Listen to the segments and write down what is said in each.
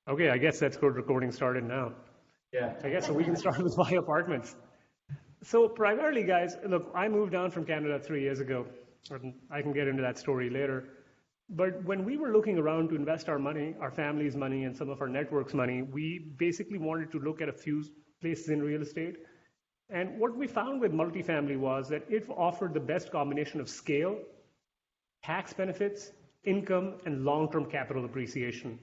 Okay, I guess that's good. Recording started now. Yeah. I guess so we can start with why apartments. So primarily, guys, look, I moved down from Canada 3 years ago. I can get into that story later. But when we were looking around to invest our money, our family's money, and some of our network's money, we basically wanted to look at a few places in real estate. And what we found with multifamily was that it offered the best combination of scale, tax benefits, income, and long-term capital appreciation.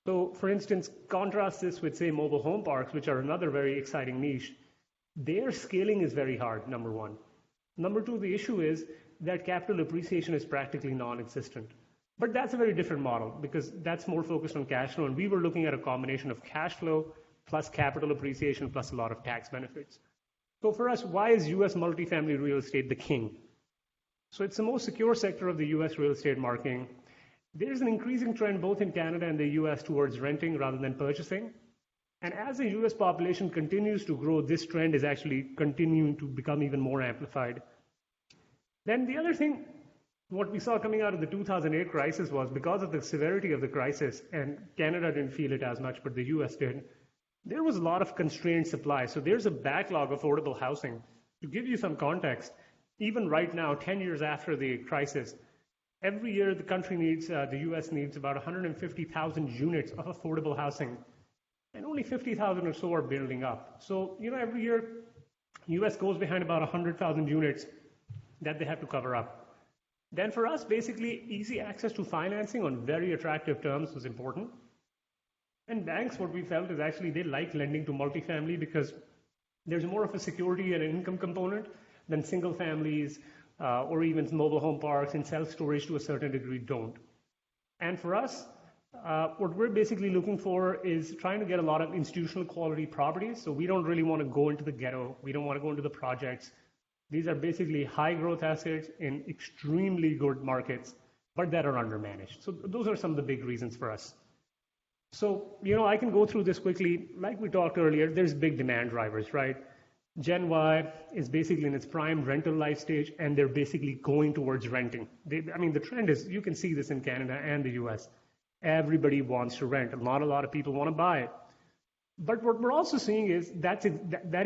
So, for instance, contrast this with, say, mobile home parks, which are another very exciting niche. Their scaling is very hard, number one. Number two, the issue is that capital appreciation is practically non-existent. But that's a very different model because that's more focused on cash flow, and we were looking at a combination of cash flow plus capital appreciation plus a lot of tax benefits. So for us, why is US multifamily real estate the king? So it's the most secure sector of the US real estate market. There's an increasing trend both in Canada and the US towards renting rather than purchasing. And as the US population continues to grow, this trend is actually continuing to become even more amplified. Then the other thing, what we saw coming out of the 2008 crisis was because of the severity of the crisis, and Canada didn't feel it as much, but the US did, there was a lot of constrained supply. So there's a backlog of affordable housing. To give you some context, even right now, 10 years after the crisis, every year the country needs, the US needs about 150,000 units of affordable housing, and only 50,000 or so are building up. So, every year, US goes behind about 100,000 units that they have to cover up. Then for us, basically, easy access to financing on very attractive terms was important. And banks, what we felt is actually they like lending to multifamily because there's more of a security and an income component than single families or even mobile home parks and self-storage to a certain degree don't. And for us, what we're basically looking for is trying to get a lot of institutional quality properties. So we don't really want to go into the ghetto. We don't want to go into the projects. These are basically high growth assets in extremely good markets, but that are undermanaged. So those are some of the big reasons for us. So, I can go through this quickly. Like we talked earlier, there's big demand drivers, right? Gen Y is basically in its prime rental life stage, and they're basically going towards renting. The trend is, you can see this in Canada and the US. Everybody wants to rent. Not a lot of people want to buy. But what we're also seeing is that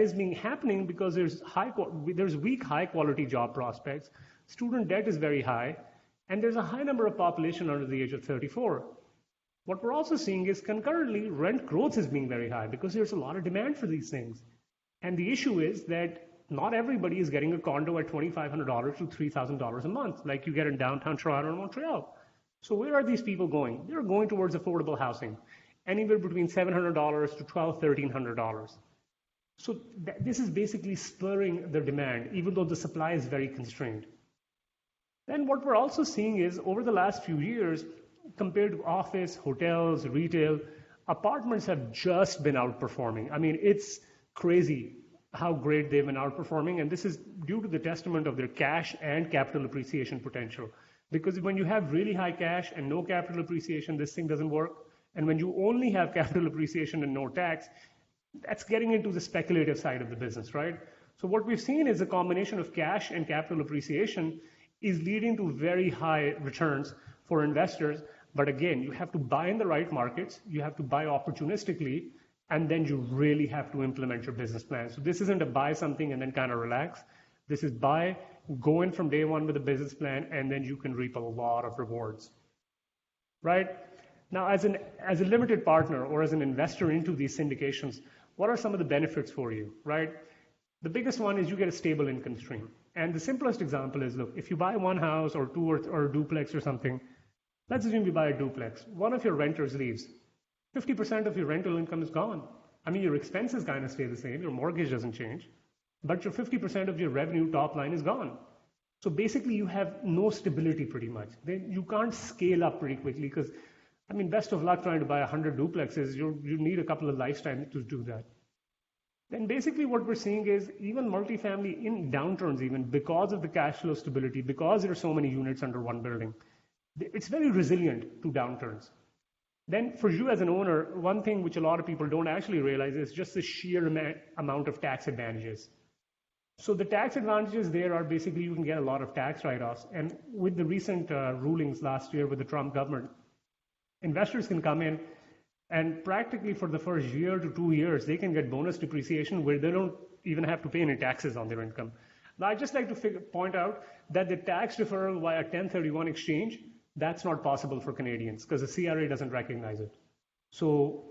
is being happening because there's weak high-quality job prospects, student debt is very high, and there's a high number of population under the age of 34. What we're also seeing is concurrently rent growth is being very high because there's a lot of demand for these things. And the issue is that not everybody is getting a condo at $2,500 to $3,000 a month like you get in downtown Toronto or Montreal. So where are these people going? They're going towards affordable housing, anywhere between $700 to $1,200, $1,300. So this is basically spurring the demand, even though the supply is very constrained. Then what we're also seeing is over the last few years, compared to office, hotels, retail, apartments have just been outperforming. It's crazy how great they've been outperforming, and this is due to the testament of their cash and capital appreciation potential. Because when you have really high cash and no capital appreciation, this thing doesn't work. And when you only have capital appreciation and no tax, that's getting into the speculative side of the business, right? So what we've seen is a combination of cash and capital appreciation is leading to very high returns for investors. But again, you have to buy in the right markets, you have to buy opportunistically, and then you really have to implement your business plan. So this isn't a buy something and then kind of relax. This is buy, go in from day one with a business plan, and then you can reap a lot of rewards, right? Now, as a limited partner or as an investor into these syndications, what are some of the benefits for you, right? The biggest one is you get a stable income stream. And the simplest example is, look, if you buy one house or two or a duplex or something, let's assume you buy a duplex. One of your renters leaves. 50% of your rental income is gone. Your expenses kind of stay the same. Your mortgage doesn't change. But your 50% of your revenue top line is gone. So basically, you have no stability pretty much. Then you can't scale up pretty quickly because, best of luck trying to buy 100 duplexes. You need a couple of lifetimes to do that. Then basically what we're seeing is even multifamily in downturns, even because of the cash flow stability, because there are so many units under one building, it's very resilient to downturns. Then for you as an owner, one thing which a lot of people don't actually realize is just the sheer amount of tax advantages. So the tax advantages there are basically you can get a lot of tax write-offs. And with the recent rulings last year with the Trump government, investors can come in And practically for the first year to 2 years, they can get bonus depreciation where they don't even have to pay any taxes on their income. Now, I'd just like to point out that the tax deferral via 1031 exchange, that's not possible for Canadians because the CRA doesn't recognize it. So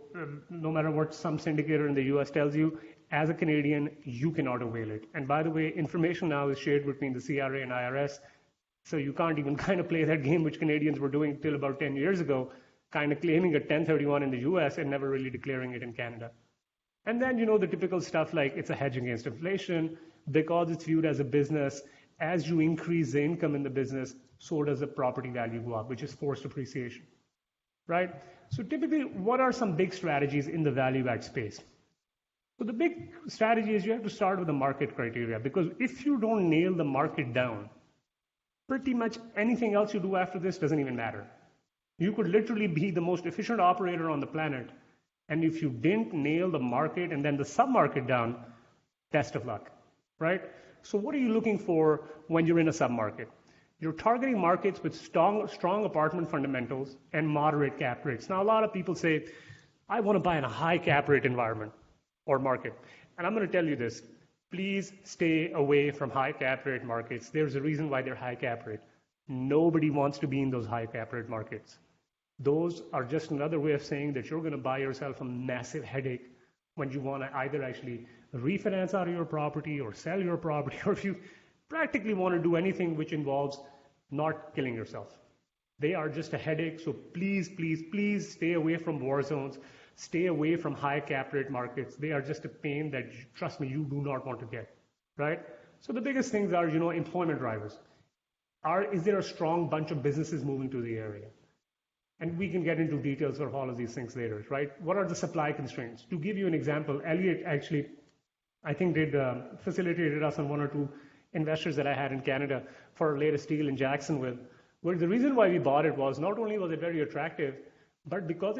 no matter what some syndicator in the US tells you, as a Canadian, you cannot avail it. And by the way, information now is shared between the CRA and IRS. So you can't even kind of play that game which Canadians were doing till about 10 years ago, kind of claiming a 1031 in the US and never really declaring it in Canada. And then, the typical stuff like it's a hedge against inflation because it's viewed as a business. As you increase the income in the business, so does the property value go up, which is forced appreciation, right? So typically, what are some big strategies in the value add space? So the big strategy is you have to start with the market criteria, because if you don't nail the market down, pretty much anything else you do after this doesn't even matter. You could literally be the most efficient operator on the planet, and if you didn't nail the market and then the sub-market down, best of luck, right? So what are you looking for when you're in a sub-market? You're targeting markets with strong apartment fundamentals and moderate cap rates. Now, a lot of people say, I want to buy in a high cap rate environment or market. And I'm going to tell you this, please stay away from high cap rate markets. There's a reason why they're high cap rate. Nobody wants to be in those high cap rate markets. Those are just another way of saying that you're going to buy yourself a massive headache when you want to either actually refinance out of your property or sell your property, or if you practically want to do anything which involves not killing yourself. They are just a headache, so please, please, please stay away from war zones. Stay away from high cap rate markets. They are just a pain that, trust me, you do not want to get, right? So the biggest things are, employment drivers. Is there a strong bunch of businesses moving to the area? And we can get into details of all of these things later, right? What are the supply constraints? To give you an example, Elliot actually, I think, facilitated us on one or two investors that I had in Canada for our latest deal in Jacksonville, where the reason why we bought it was not only was it very attractive, but because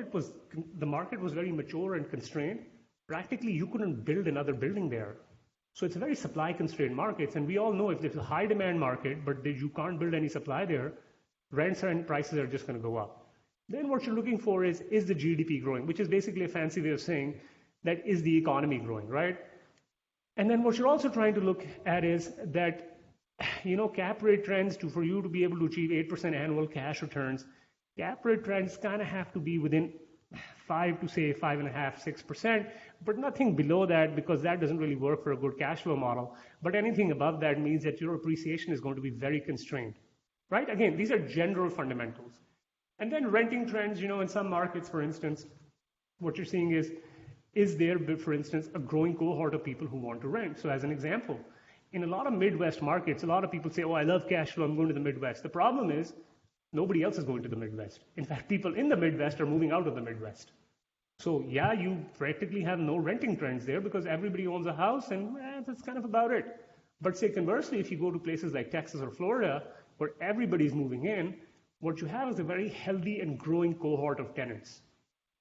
the market was very mature and constrained, practically you couldn't build another building there. So it's a very supply constrained market. And we all know if there's a high demand market, but you can't build any supply there, rents and prices are just going to go up. Then what you're looking for is the GDP growing, which is basically a fancy way of saying that is the economy growing, right? And then what you're also trying to look at is that, cap rate trends for you to be able to achieve 8% annual cash returns, cap rate trends kind of have to be within 5 to say 5.5, 6%, but nothing below that, because that doesn't really work for a good cash flow model. But anything above that means that your appreciation is going to be very constrained, right? Again, these are general fundamentals. And then renting trends, in some markets, for instance, what you're seeing is there, for instance, a growing cohort of people who want to rent. So as an example, in a lot of Midwest markets, a lot of people say, oh, I love cash flow, I'm going to the Midwest. The problem is nobody else is going to the Midwest. In fact, people in the Midwest are moving out of the Midwest. So yeah, you practically have no renting trends there because everybody owns a house and that's kind of about it. But say conversely, if you go to places like Texas or Florida, where everybody's moving in, what you have is a very healthy and growing cohort of tenants.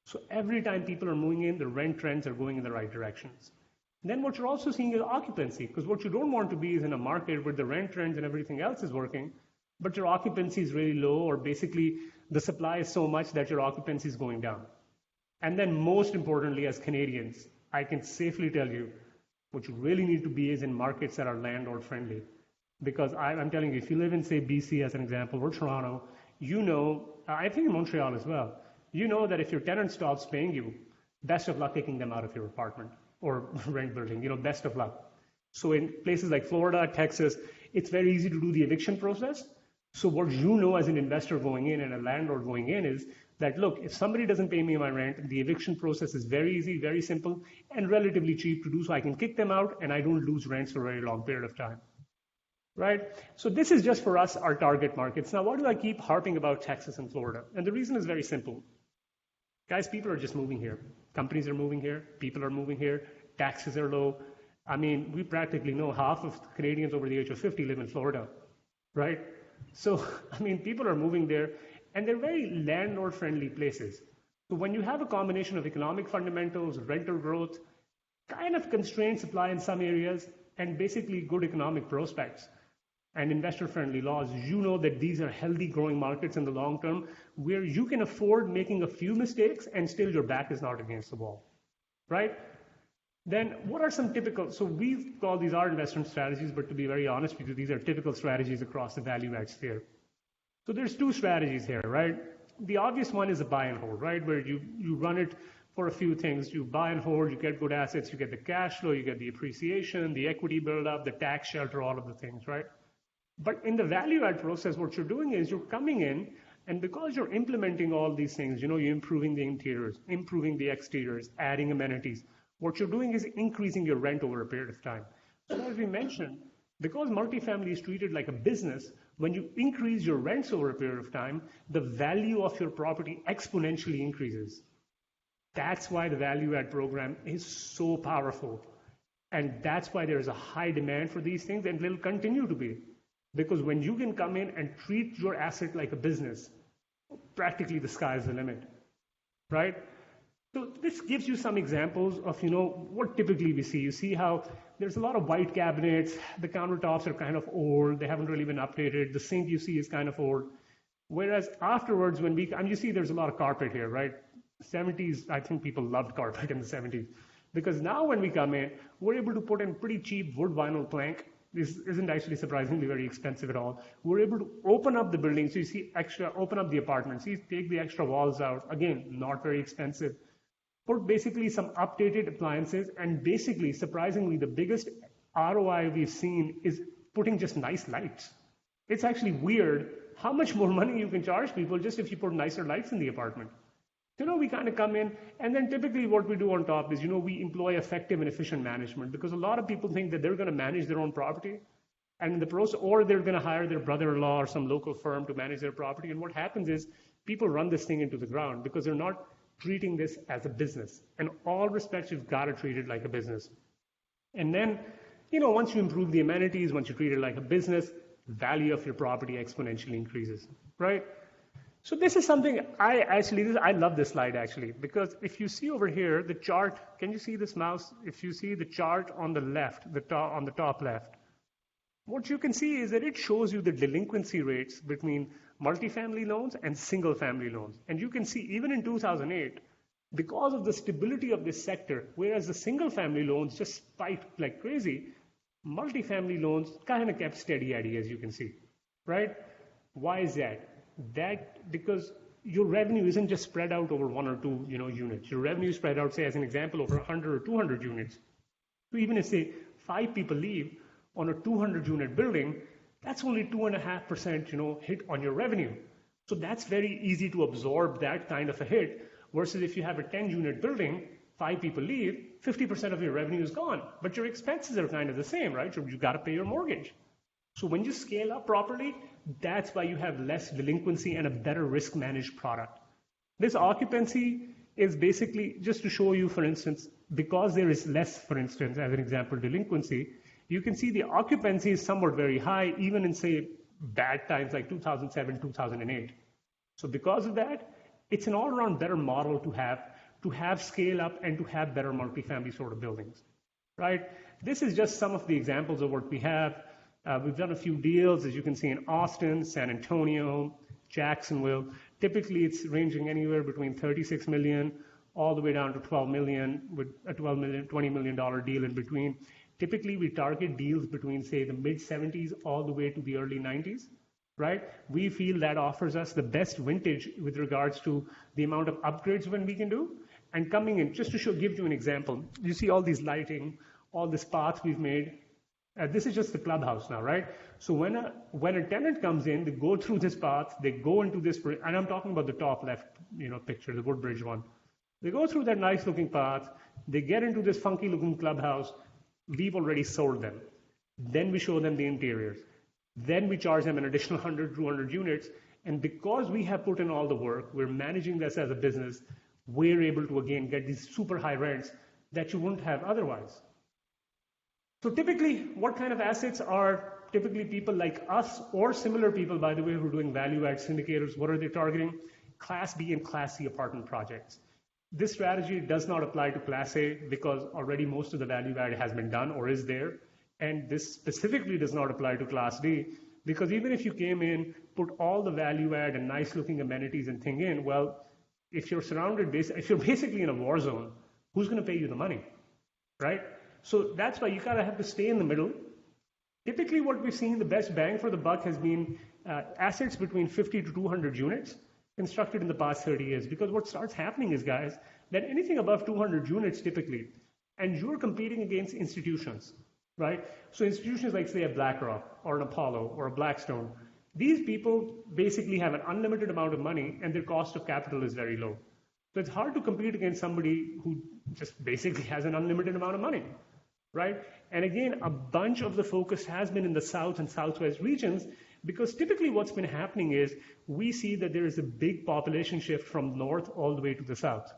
So every time people are moving in, the rent trends are going in the right directions. And then what you're also seeing is occupancy, because what you don't want to be is in a market where the rent trends and everything else is working, but your occupancy is really low, or basically the supply is so much that your occupancy is going down. And then most importantly, as Canadians, I can safely tell you what you really need to be is in markets that are landlord friendly. Because I'm telling you, if you live in, say, BC as an example, or Toronto, I think in Montreal as well, that if your tenant stops paying you, best of luck kicking them out of your apartment or rent building, best of luck. So in places like Florida, Texas, it's very easy to do the eviction process. So what as an investor going in and a landlord going in is that, look, if somebody doesn't pay me my rent, the eviction process is very easy, very simple, and relatively cheap to do, so I can kick them out and I don't lose rents for a very long period of time. Right? So this is just for us, our target markets. Now, why do I keep harping about Texas and Florida? And the reason is very simple. Guys, people are just moving here. Companies are moving here. People are moving here. Taxes are low. I mean, we practically know half of Canadians over the age of 50 live in Florida, right? So, people are moving there, and they're very landlord-friendly places. So when you have a combination of economic fundamentals, rental growth, kind of constrained supply in some areas, and basically good economic prospects, and investor-friendly laws, you know that these are healthy growing markets in the long term where you can afford making a few mistakes and still your back is not against the wall, right? Then what are some typical, so we call these our investment strategies, but to be very honest with you, these are typical strategies across the value add sphere. So there's two strategies here, right? The obvious one is a buy and hold, right? Where you run it for a few things. You buy and hold, you get good assets, you get the cash flow, you get the appreciation, the equity build-up, the tax shelter, all of the things, right? But in the value add process, what you're doing is you're coming in, and because you're implementing all these things, you're improving the interiors, improving the exteriors, adding amenities, what you're doing is increasing your rent over a period of time. So as we mentioned, because multifamily is treated like a business, when you increase your rents over a period of time, the value of your property exponentially increases. That's why the value add program is so powerful. And that's why there is a high demand for these things, and will continue to be. Because when you can come in and treat your asset like a business, practically the sky is the limit, right? So this gives you some examples of, what typically we see. You see how there's a lot of white cabinets, the countertops are kind of old, they haven't really been updated, the sink you see is kind of old. Whereas afterwards, you see there's a lot of carpet here, right? 70s, I think people loved carpet in the 70s. Because now when we come in, we're able to put in pretty cheap wood vinyl plank. This isn't actually surprisingly very expensive at all. We're able to open up the building, so you see open up the apartments, you take the extra walls out, again, not very expensive. Put basically some updated appliances, and basically, surprisingly, the biggest ROI we've seen is putting just nice lights. It's actually weird how much more money you can charge people just if you put nicer lights in the apartment. We kind of come in, and then typically what we do on top is, we employ effective and efficient management, because a lot of people think that they're going to manage their own property, and in the process, or they're going to hire their brother-in-law or some local firm to manage their property. And what happens is people run this thing into the ground because they're not treating this as a business. In all respects, you've got to treat it like a business. And then, once you improve the amenities, once you treat it like a business, value of your property exponentially increases, right? So this is something I love this slide actually, because if you see over here, the chart, can you see this mouse? If you see the chart on the left, on the top left, what you can see is that it shows you the delinquency rates between multifamily loans and single family loans. And you can see even in 2008, because of the stability of this sector, whereas the single family loans just spiked like crazy, multifamily loans kind of kept steady Eddie, as you can see, right? Why is that? Because your revenue isn't just spread out over one or two, units. Your revenue is spread out, say, as an example, over 100 or 200 units. So even if, say, 5 people leave on a 200-unit building, that's only 2.5%, hit on your revenue. So that's very easy to absorb that kind of a hit, versus if you have a 10-unit building, 5 people leave, 50% of your revenue is gone. But your expenses are kind of the same, right? You've got to pay your mortgage. So when you scale up properly, that's why you have less delinquency and a better risk managed product. This occupancy is basically just to show you, for instance, because there is less, for instance, as an example, delinquency, you can see the occupancy is somewhat very high, even in, say, bad times like 2007, 2008. So because of that, it's an all-around better model to have scale up and to have better multifamily sort of buildings, right? This is just some of the examples of what we have. We've done a few deals, as you can see, in Austin, San Antonio, Jacksonville. Typically, it's ranging anywhere between 36 million all the way down to 12 million, with a $20 million deal in between. Typically, we target deals between, say, the mid-70s all the way to the early 90s, right? We feel that offers us the best vintage with regards to the amount of upgrades when we can do. And coming in, just to give you an example, you see all these lighting, all this path we've made. This is just the clubhouse now, right? So when a tenant comes in, they go through this path, they go into this, and I'm talking about the top left, picture, the Woodbridge one. They go through that nice looking path, they get into this funky looking clubhouse. We've already sold them. Then we show them the interiors. Then we charge them an additional 100, 200 units. And because we have put in all the work, we're managing this as a business, we're able to, again, get these super high rents that you wouldn't have otherwise. So typically, what kind of assets are typically people like us or similar people, by the way, who are doing value-add syndicators? What are they targeting? Class B and Class C apartment projects. This strategy does not apply to Class A because already most of the value-add has been done or is there. And this specifically does not apply to Class D, because even if you came in, put all the value add and nice looking amenities and thing in, well, if you're if you're basically in a war zone, who's going to pay you the money, right? So that's why you kind of have to stay in the middle. Typically what we've seen, the best bang for the buck has been assets between 50 to 200 units constructed in the past 30 years. Because what starts happening is, guys, that anything above 200 units typically, and you're competing against institutions, right? So institutions like, say, a BlackRock or an Apollo or a Blackstone, these people basically have an unlimited amount of money and their cost of capital is very low. So it's hard to compete against somebody who just basically has an unlimited amount of money, right? And again, a bunch of the focus has been in the South and Southwest regions, because typically what's been happening is we see that there is a big population shift from north all the way to the south.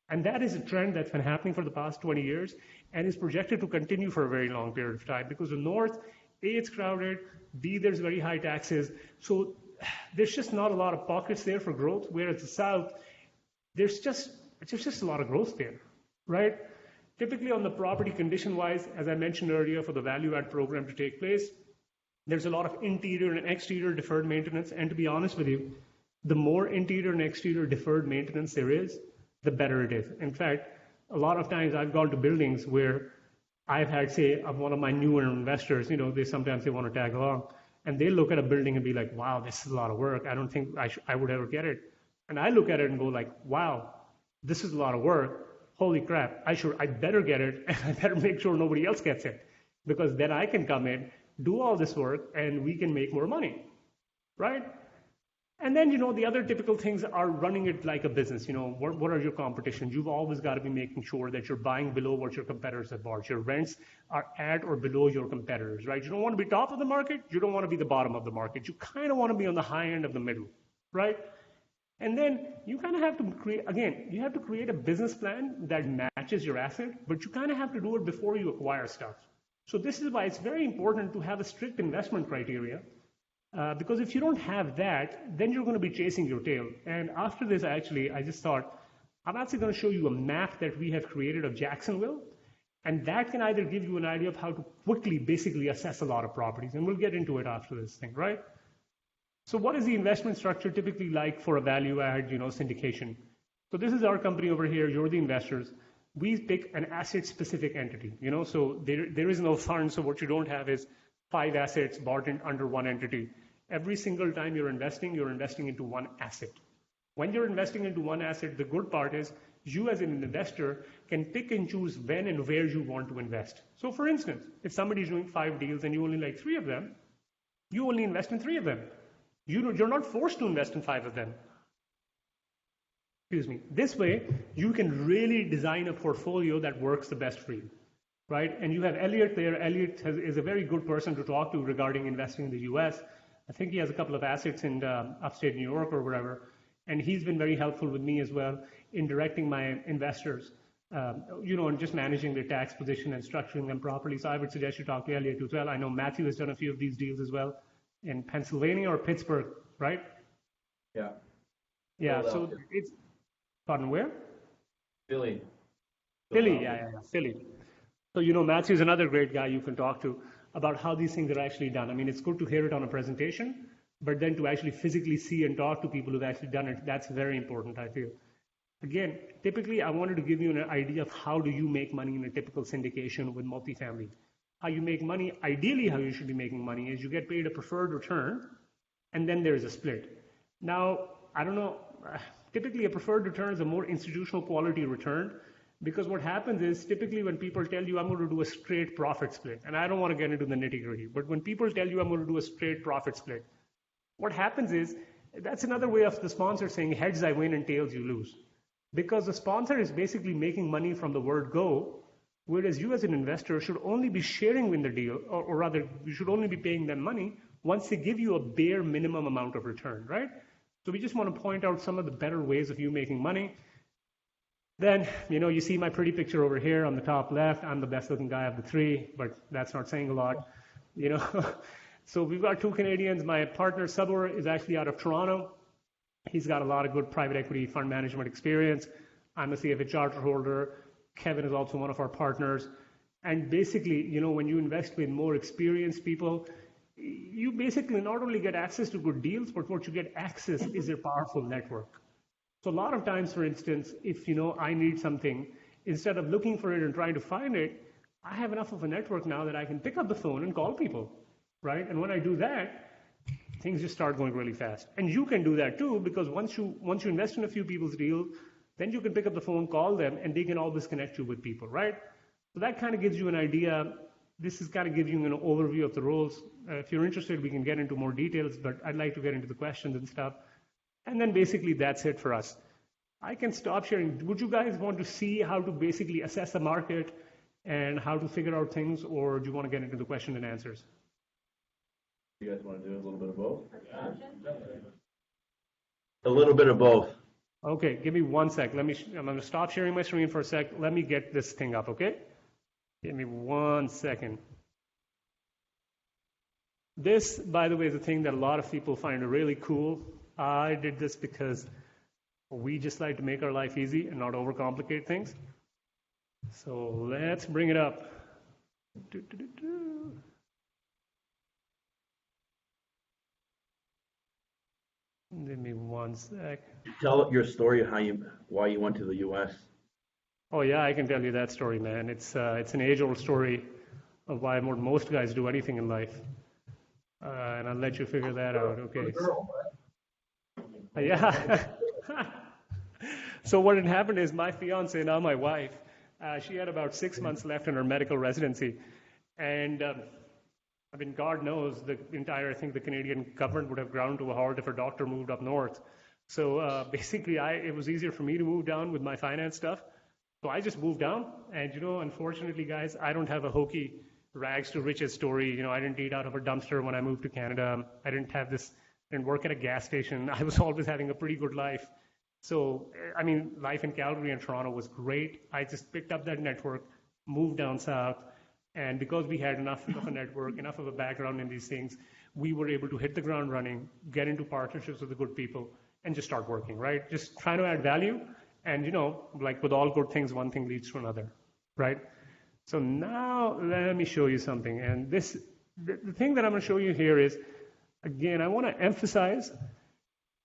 And that is a trend that's been happening for the past 20 years and is projected to continue for a very long period of time, because the north, A, it's crowded, B, there's very high taxes. So there's just not a lot of pockets there for growth, whereas the south, there's just a lot of growth there, right? Typically on the property condition-wise, as I mentioned earlier, for the value-add program to take place, there's a lot of interior and exterior deferred maintenance. And to be honest with you, the more interior and exterior deferred maintenance there is, the better it is. In fact, a lot of times I've gone to buildings where I've had, say, one of my newer investors, sometimes they want to tag along, and they look at a building and be like, wow, this is a lot of work. I don't think I would ever get it. And I look at it and go like, wow, this is a lot of work. Holy crap, I better get it, and I better make sure nobody else gets it, because then I can come in, do all this work, and we can make more money, right? And then, the other typical things are running it like a business. What are your competitions? You've always got to be making sure that you're buying below what your competitors have bought. Your rents are at or below your competitors, right? You don't want to be top of the market. You don't want to be the bottom of the market. You kind of want to be on the high end of the middle, right? And then you kind of have to create a business plan that matches your asset, but you kind of have to do it before you acquire stuff. So this is why it's very important to have a strict investment criteria, because if you don't have that, then you're going to be chasing your tail. And after this, I just thought, I'm actually going to show you a map that we have created of Jacksonville, and that can either give you an idea of how to quickly basically assess a lot of properties, and we'll get into it after this thing, right? So what is the investment structure typically like for a value add, syndication? So this is our company over here. You're the investors. We pick an asset specific entity, so there is no fund. So what you don't have is 5 assets bought in under one entity. Every single time you're investing into one asset. When you're investing into one asset, the good part is you as an investor can pick and choose when and where you want to invest. So for instance, if somebody's doing 5 deals and you only like 3 of them, you only invest in 3 of them. You're not forced to invest in 5 of them. Excuse me. This way, you can really design a portfolio that works the best for you, right? And you have Elliot there. Elliot is a very good person to talk to regarding investing in the U.S. I think he has a couple of assets in upstate New York or wherever, and he's been very helpful with me as well in directing my investors, and just managing their tax position and structuring them properly. So I would suggest you talk to Elliot as well. I know Matthew has done a few of these deals as well in Pennsylvania or Pittsburgh, right? Yeah. Yeah, so it's, pardon, where? Philly, yeah, Philly. So, Matthew's another great guy you can talk to about how these things are actually done. I mean, it's good to hear it on a presentation, but then to actually physically see and talk to people who've actually done it, that's very important, I feel. Again, typically, I wanted to give you an idea of how do you make money in a typical syndication with multifamily. How you make money, ideally how you should be making money is you get paid a preferred return, and then there is a split. Now, I don't know, typically a preferred return is a more institutional quality return, because what happens is typically when people tell you I'm going to do a straight profit split, and I don't want to get into the nitty gritty, but when people tell you I'm going to do a straight profit split, what happens is that's another way of the sponsor saying heads I win and tails you lose. Because the sponsor is basically making money from the word go, whereas you as an investor should only be sharing in the deal, or rather you should only be paying them money once they give you a bare minimum amount of return, right? So we just want to point out some of the better ways of you making money. Then, you see my pretty picture over here on the top left. I'm the best looking guy of the 3, but that's not saying a lot, So we've got 2 Canadians. My partner, Sabur, is actually out of Toronto. He's got a lot of good private equity fund management experience. I'm a CFA charter holder. Kevin is also one of our partners. And basically, when you invest with more experienced people, you basically not only get access to good deals, but what you get access is a powerful network. So a lot of times, for instance, if I need something, instead of looking for it and trying to find it, I have enough of a network now that I can pick up the phone and call people, right? And when I do that, things just start going really fast. And you can do that too, because once you invest in a few people's deals, then you can pick up the phone, call them, and they can always connect you with people, right? So that kind of gives you an idea. This is kind of gives you an overview of the roles. If you're interested, we can get into more details, but I'd like to get into the questions and stuff. And then basically that's it for us. I can stop sharing. Would you guys want to see how to basically assess the market and how to figure out things, or do you want to get into the question and answers? You guys want to do a little bit of both? A little bit of both. Okay, give me 1 sec. I'm going to stop sharing my screen for a sec. Let me get this thing up, okay? Give me 1 second. This, by the way, is a thing that a lot of people find really cool. I did this because we just like to make our life easy and not overcomplicate things. So let's bring it up. Give me 1 sec. Tell your story, why you went to the U.S. Oh yeah, I can tell you that story, man. It's an age-old story of why most guys do anything in life, and I'll let you figure that out. Okay. Yeah. So what had happened is my fiance, now my wife, she had about 6 months left in her medical residency, and God knows the Canadian government would have ground to a halt if her doctor moved up north. So basically, it was easier for me to move down with my finance stuff. So I just moved down, and unfortunately, guys, I don't have a hokey rags to riches story. I didn't eat out of a dumpster when I moved to Canada. I didn't work at a gas station. I was always having a pretty good life. So, life in Calgary and Toronto was great. I just picked up that network, moved down south, and because we had enough of a network, enough of a background in these things, we were able to hit the ground running, get into partnerships with the good people, and just start working, right? Just trying to add value. And, like with all good things, one thing leads to another, right? So now let me show you something. And the thing that I'm going to show you here is, again, I want to emphasize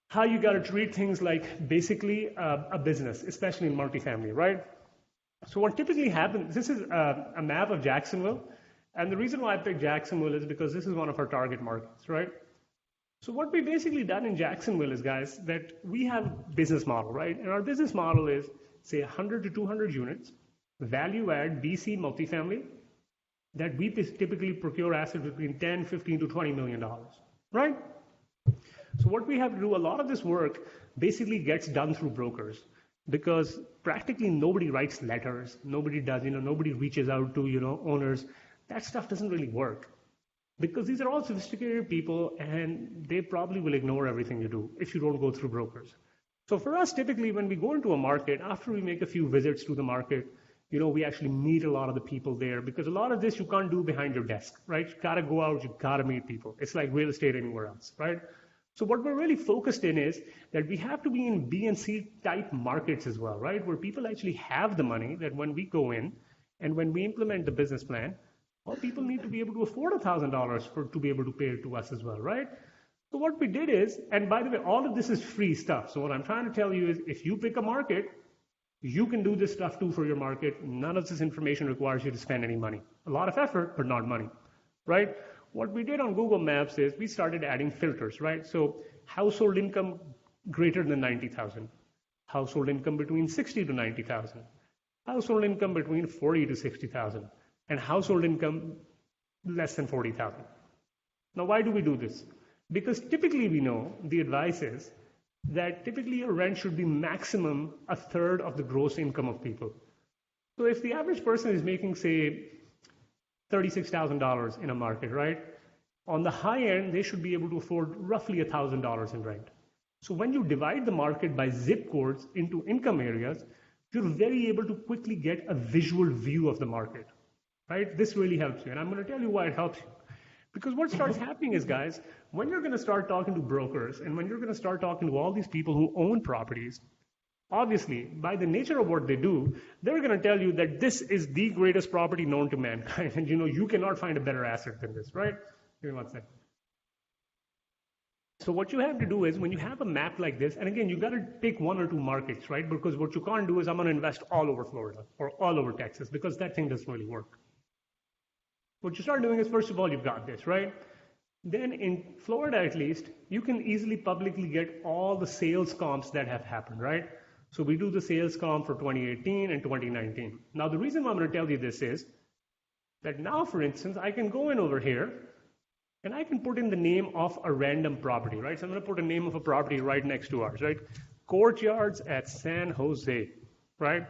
how you got to treat things like basically a business, especially in multifamily, right? So what typically happens, this is a map of Jacksonville. And the reason why I picked Jacksonville is because this is one of our target markets, right? So what we basically done in Jacksonville is, guys, that we have a business model, right? And our business model is, say, 100 to 200 units, value add BC multifamily, that we typically procure assets between 10, 15 to $20 million, right? So what we have to do, a lot of this work basically gets done through brokers, because practically nobody writes letters, nobody does, nobody reaches out to, owners. That stuff doesn't really work, because these are all sophisticated people, and they probably will ignore everything you do if you don't go through brokers. So for us, typically, when we go into a market, after we make a few visits to the market, we actually meet a lot of the people there, because a lot of this you can't do behind your desk, right? You gotta go out, you gotta meet people. It's like real estate anywhere else, right? So what we're really focused in is that we have to be in B and C type markets as well, right? Where people actually have the money, that when we go in and when we implement the business plan, well, people need to be able to afford $1,000 to be able to pay it to us as well, right? So what we did is, and by the way, all of this is free stuff. So what I'm trying to tell you is, if you pick a market, you can do this stuff too for your market. None of this information requires you to spend any money. A lot of effort, but not money, right? What we did on Google Maps is we started adding filters, right? So household income greater than 90,000, household income between 60 to 90,000, household income between 40 to 60,000, and household income less than 40,000. Now, why do we do this? Because typically we know the advice is that typically your rent should be maximum a third of the gross income of people. So if the average person is making, say, $36,000 in a market, right? On the high end, they should be able to afford roughly $1,000 in rent. So when you divide the market by zip codes into income areas, you're very able to quickly get a visual view of the market, right? This really helps you. And I'm going to tell you why it helps you. Because what starts happening is, guys, when you're going to start talking to brokers and when you're going to start talking to all these people who own properties, Obviously, by the nature of what they do, they're going to tell you that this is the greatest property known to mankind, and you cannot find a better asset than this, right? Give me one second. So what you have to do is when you have a map like this, and again, you got to pick one or two markets, right? Because what you can't do is I'm going to invest all over Florida or all over Texas, because that thing doesn't really work. What you start doing is, first of all, you've got this, right? Then in Florida, at least, you can easily publicly get all the sales comps that have happened, right? So we do the sales comp for 2018 and 2019. Now, the reason why I'm going to tell you this is that now, for instance, I can go in over here and I can put in the name of a random property, right? So I'm going to put a name of a property right next to ours, right? Courtyards at San Jose, right?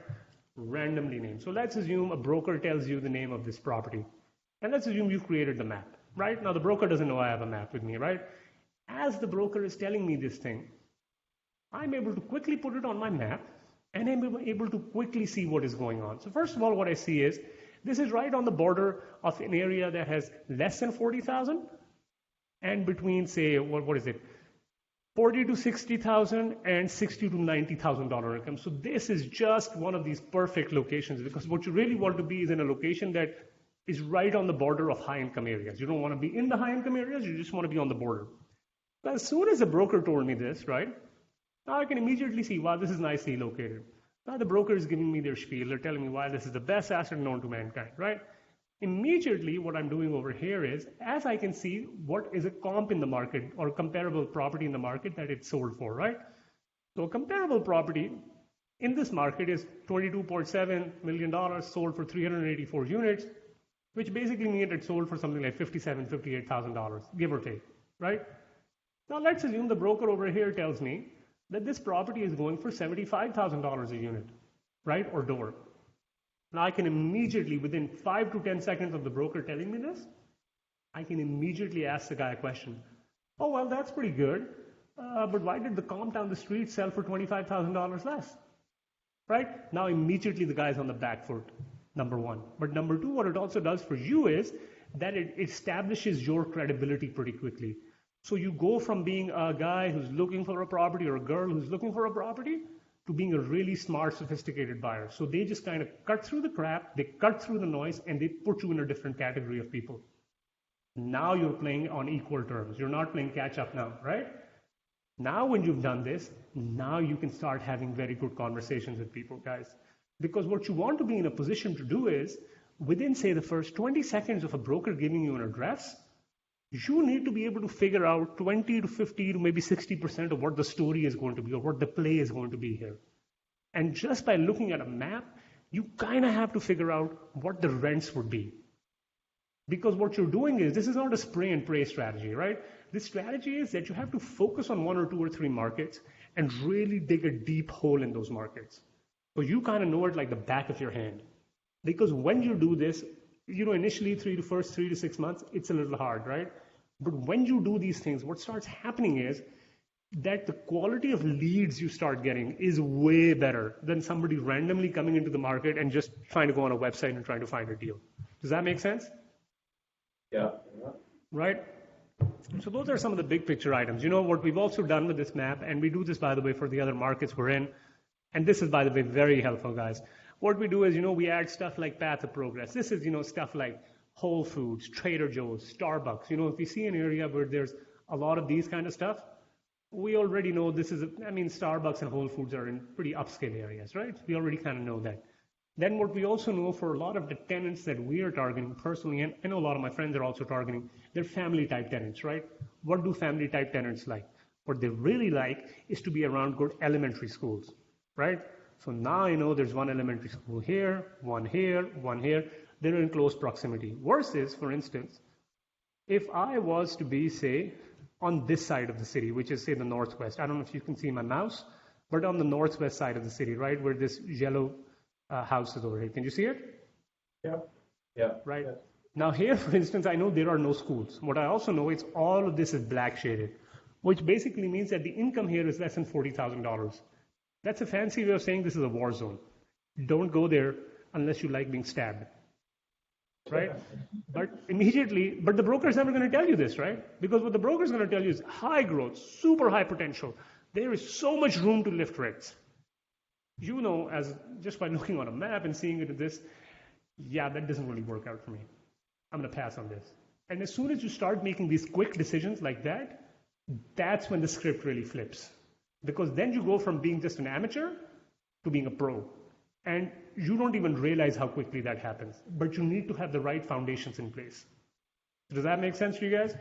Randomly named. So let's assume a broker tells you the name of this property. And let's assume you've created the map, right? Now the broker doesn't know I have a map with me, right? As the broker is telling me this thing, I'm able to quickly put it on my map and I'm able to quickly see what is going on. So first of all, what I see is this is right on the border of an area that has less than 40,000 and between, say, what is it? 40 to 60,000 and 60 to $90,000 income. So this is just one of these perfect locations, because what you really want to be is in a location that is right on the border of high income areas. You don't want to be in the high income areas, you just want to be on the border. But as soon as the broker told me this, right, now I can immediately see, wow, this is nicely located. Now the broker is giving me their spiel, they're telling me why this is the best asset known to mankind, right? Immediately what I'm doing over here is, as I can see what is a comp in the market or a comparable property in the market that it's sold for, right? So a comparable property in this market is $22.7 million, sold for 384 units, which basically means it sold for something like $57,000, $58,000, give or take, right? Now let's assume the broker over here tells me that this property is going for $75,000 a unit, right, or door. Now I can immediately, within 5 to 10 seconds of the broker telling me this, I can immediately ask the guy a question. Oh, well, that's pretty good, but why did the comp down the street sell for $25,000 less? Right? Now immediately the guy's on the back foot, number one. But number two, what it also does for you is that it establishes your credibility pretty quickly. So you go from being a guy who's looking for a property or a girl who's looking for a property to being a really smart, sophisticated buyer. So they just kind of cut through the crap, they cut through the noise, and they put you in a different category of people. Now you're playing on equal terms. You're not playing catch up now, right? Now when you've done this, now you can start having very good conversations with people, guys. Because what you want to be in a position to do is, within, say, the first 20 seconds of a broker giving you an address, you need to be able to figure out 20 to 50 to maybe 60% of what the story is going to be or what the play is going to be here. And just by looking at a map, you kind of have to figure out what the rents would be. Because what you're doing is, this is not a spray and pray strategy, right? This strategy is that you have to focus on 1 or 2 or 3 markets and really dig a deep hole in those markets. So you kind of know it like the back of your hand. Because when you do this, initially 3 to 6 months, it's a little hard, right? But when you do these things, what starts happening is that the quality of leads you start getting is way better than somebody randomly coming into the market and just trying to go on a website and trying to find a deal. Does that make sense? Yeah. Right? So those are some of the big picture items. What we've also done with this map, and we do this, by the way, for the other markets we're in, and this is, by the way, very helpful, guys. What we do is, we add stuff like Path of Progress. This is, stuff like Whole Foods, Trader Joe's, Starbucks. If we see an area where there's a lot of these kind of stuff, we already know this is, Starbucks and Whole Foods are in pretty upscale areas, right? We already kind of know that. Then what we also know for a lot of the tenants that we are targeting personally, and I know a lot of my friends are also targeting, they're family type tenants, right? What do family type tenants like? What they really like is to be around good elementary schools, right? So now there's one elementary school here, one here, one here. They're in close proximity. Worse is, for instance, if I was to be, say, on this side of the city, which is, say, the northwest. I don't know if you can see my mouse, but on the northwest side of the city, right, where this yellow house is over here. Can you see it? Yeah. Yeah. Right. Yeah. Now here, for instance, I know there are no schools. What I also know is all of this is black shaded, which basically means that the income here is less than $40,000. That's a fancy way of saying this is a war zone. Don't go there unless you like being stabbed. Right? But the broker is never going to tell you this, right? Because what the broker is going to tell you is high growth, super high potential. There is so much room to lift rents. you know, as just by looking on a map and seeing it in this, yeah, that doesn't really work out for me. I'm going to pass on this. And as soon as you start making these quick decisions like that, that's when the script really flips. Because then you go from being just an amateur to being a pro. And you don't even realize how quickly that happens. But you need to have the right foundations in place. Does that make sense to you guys?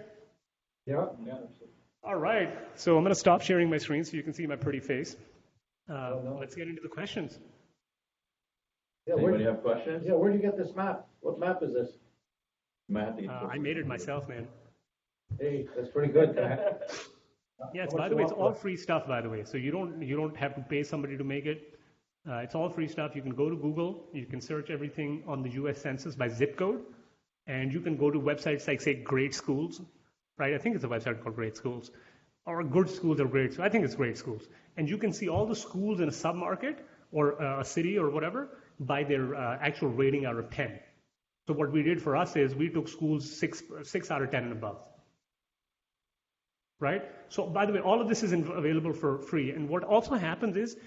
Yeah. Yeah. Absolutely. All right. So I'm going to stop sharing my screen so you can see my pretty face. No. Let's get into the questions. Yeah, Anybody have questions? yeah, where'd you get this map? What map is this? You might have to I made it myself, man. Hey, that's pretty good. Yeah, How by much the way, you it's want all for it? free stuff, by the way. So you don't have to pay somebody to make it. It's all free stuff. You can go to Google. You can search everything on the U.S. Census by zip code. And you can go to websites like, say, Great Schools, right? I think it's a website called Great Schools. Or Good Schools or Great Schools. I think it's Great Schools. And you can see all the schools in a submarket or a city or whatever by their actual rating out of 10. So what we did for us is we took schools 6 out of 10 and above. Right? So by the way, all of this is available for free. And what also happens is,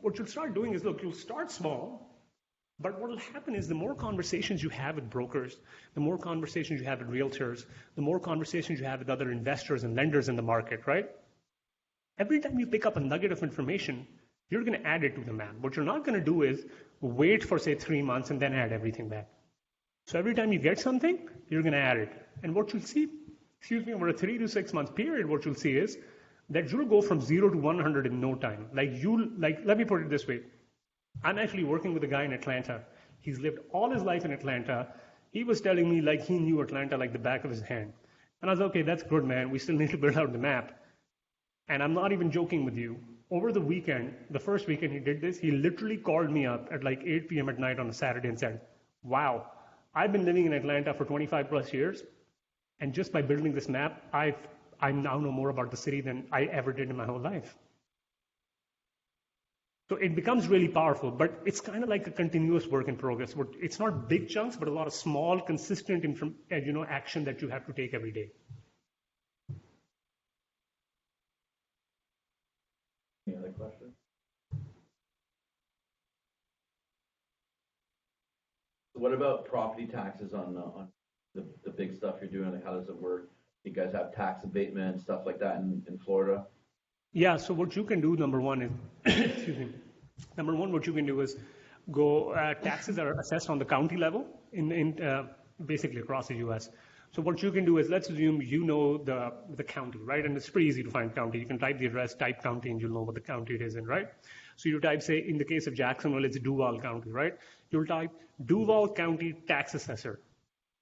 what you'll start doing is, look, you'll start small, but what will happen is the more conversations you have with brokers, the more conversations you have with realtors, the more conversations you have with other investors and lenders in the market, right? Every time you pick up a nugget of information, you're going to add it to the map. What you're not going to do is wait for, say, 3 months and then add everything back. So every time you get something, you're going to add it. And what you'll see, over a 3 to 6 month period, what you'll see is that you'll go from 0 to 100 in no time. Let me put it this way. I'm actually working with a guy in Atlanta. He's lived all his life in Atlanta. He was telling me like he knew Atlanta like the back of his hand. And I was, okay, that's good, man. We still need to build out the map. And I'm not even joking with you. Over the weekend, the first weekend he did this, he literally called me up at like 8 p.m. at night on a Saturday and said, wow, I've been living in Atlanta for 25 plus years. And just by building this map, I now know more about the city than I ever did in my whole life. So it becomes really powerful, but it's kind of like a continuous work in progress. It's not big chunks, but a lot of small, consistent action that you have to take every day. Any other questions? What about property taxes on the big stuff you're doing? Like, how does it work? You guys have tax abatement, stuff like that in Florida? Yeah, so what you can do, number one is, excuse me, what you can do is go, taxes are assessed on the county level in basically across the U.S. So what you can do is, let's assume you know the county, right? And it's pretty easy to find county. You can type the address, type county, and you'll know what the county it is in, right? So you type, say, in the case of Jacksonville, it's Duval County, right? You'll type Duval County Tax Assessor,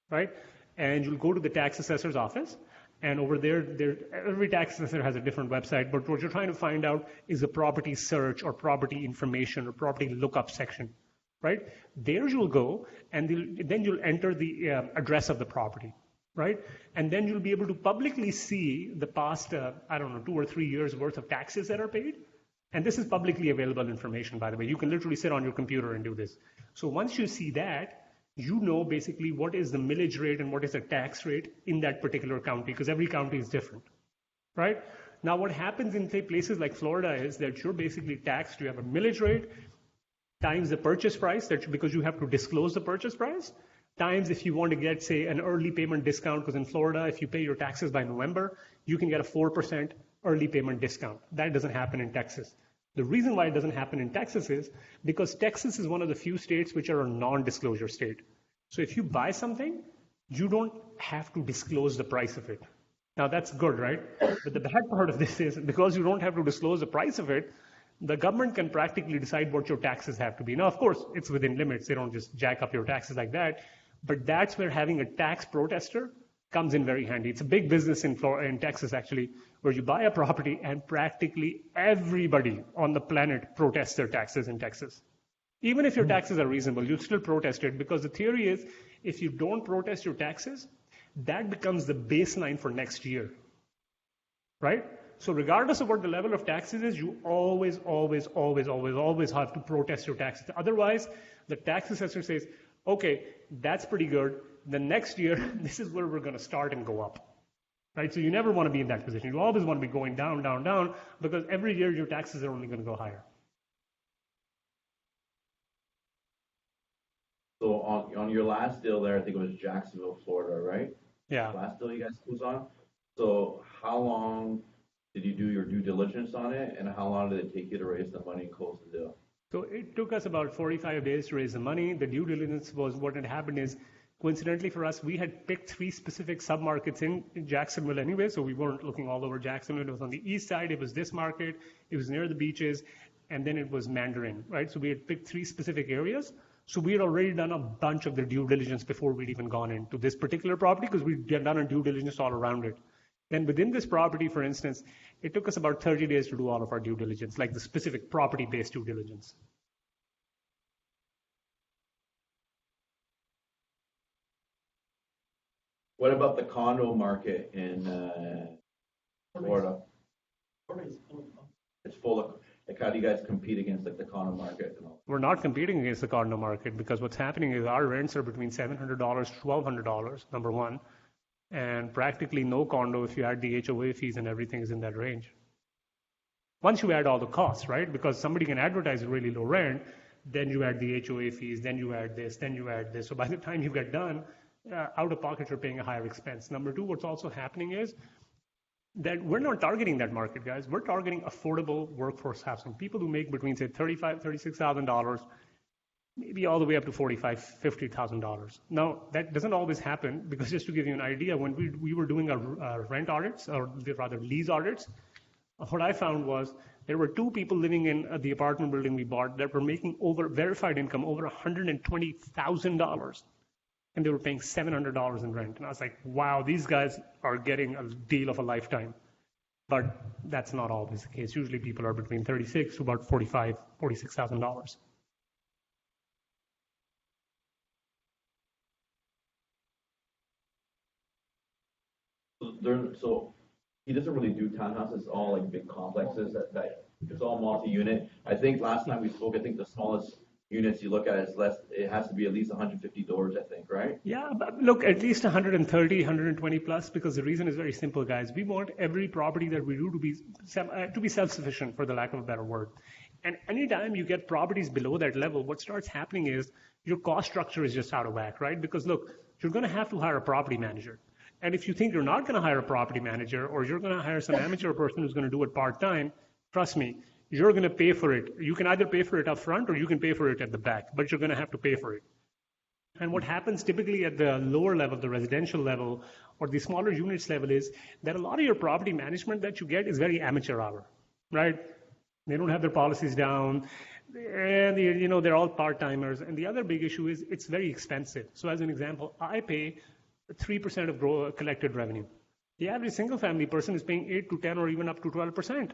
right? And you'll go to the tax assessor's office. And over there, every tax assessor has a different website, but what you're trying to find out is a property search or property information or property lookup section, right? There you'll go, and then you'll enter the address of the property, right? And then you'll be able to publicly see the past, 2 or 3 years worth of taxes that are paid. And this is publicly available information, by the way. You can literally sit on your computer and do this. So once you see that, you know basically what is the millage rate and what is the tax rate in that particular county, because every county is different, right? Now what happens in, say, places like Florida is that you're basically taxed. You have a millage rate times the purchase price, because you have to disclose the purchase price, times if you want to get, say, an early payment discount, because in Florida, if you pay your taxes by November, you can get a 4% early payment discount. That doesn't happen in Texas. The reason why it doesn't happen in Texas is because Texas is one of the few states which are a non-disclosure state. So if you buy something, you don't have to disclose the price of it. Now that's good, right? But the bad part of this is because you don't have to disclose the price of it, the government can practically decide what your taxes have to be. Now, of course, it's within limits. They don't just jack up your taxes like that. But that's where having a tax protester comes in very handy. It's a big business in Texas, actually, where you buy a property and practically everybody on the planet protests their taxes in Texas. Even if your taxes are reasonable, you still protest it, because the theory is if you don't protest your taxes, that becomes the baseline for next year, right? So regardless of what the level of taxes is, you always have to protest your taxes. Otherwise, the tax assessor says, okay, that's pretty good. The next year, this is where we're going to start and go up, right? So you never want to be in that position. You always want to be going down, down, down, because every year your taxes are only going to go higher. So on your last deal there, I think it was Jacksonville, Florida, right? Yeah. Last deal you guys closed on. So how long did you do your due diligence on it, and how long did it take you to raise the money and close the deal? So it took us about 45 days to raise the money. The due diligence was what had happened is, coincidentally for us, we had picked 3 specific submarkets in Jacksonville anyway, so we weren't looking all over Jacksonville. It was on the east side, it was this market, it was near the beaches, and then it was Mandarin, right? So we had picked 3 specific areas. So we had already done a bunch of the due diligence before we'd even gone into this particular property because we'd done a due diligence all around it. Then within this property, for instance, it took us about 30 days to do all of our due diligence, like the specific property-based due diligence. What about the condo market in Florida? It's full of, like, how do you guys compete against like the condo market and all? We're not competing against the condo market because what's happening is our rents are between $700 to $1,200, number one, and practically no condo if you add the HOA fees and everything is in that range. Once you add all the costs, right? Because somebody can advertise a really low rent, then you add the HOA fees, then you add this, then you add this. So by the time you get done, out of pocket, you're paying a higher expense. Number two, what's also happening is that we're not targeting that market, guys. We're targeting affordable workforce housing. People who make between, say, $35,000, $36,000, maybe all the way up to $45,000, $50,000. Now, that doesn't always happen because just to give you an idea, when we were doing our rent audits, or rather lease audits, what I found was there were 2 people living in the apartment building we bought that were making verified income over $120,000. And they were paying $700 in rent. And I was like, wow, these guys are getting a deal of a lifetime. But that's not always the case. Usually people are between $36,000 to about $45,000, $46,000. So he doesn't really do townhouses, it's all like big complexes that it's all multi-unit. I think last time we spoke, I think the smallest units you look at is less, it has to be at least 150 doors, I think, right? Yeah, but look, at least 130, 120 plus, because the reason is very simple, guys. We want every property that we do to be self-sufficient, for the lack of a better word. And anytime you get properties below that level, what starts happening is your cost structure is just out of whack, right? Because look, you're going to have to hire a property manager. And if you think you're not going to hire a property manager, or you're going to hire some amateur person who's going to do it part-time, trust me, you're going to pay for it. You can either pay for it up front or you can pay for it at the back, but you're going to have to pay for it. And what happens typically at the lower level, the residential level, or the smaller units level is that a lot of your property management that you get is very amateur hour, right? They don't have their policies down, and they're all part-timers. And the other big issue is it's very expensive. So as an example, I pay 3% of collected revenue. The average single-family person is paying 8 to 10 or even up to 12%.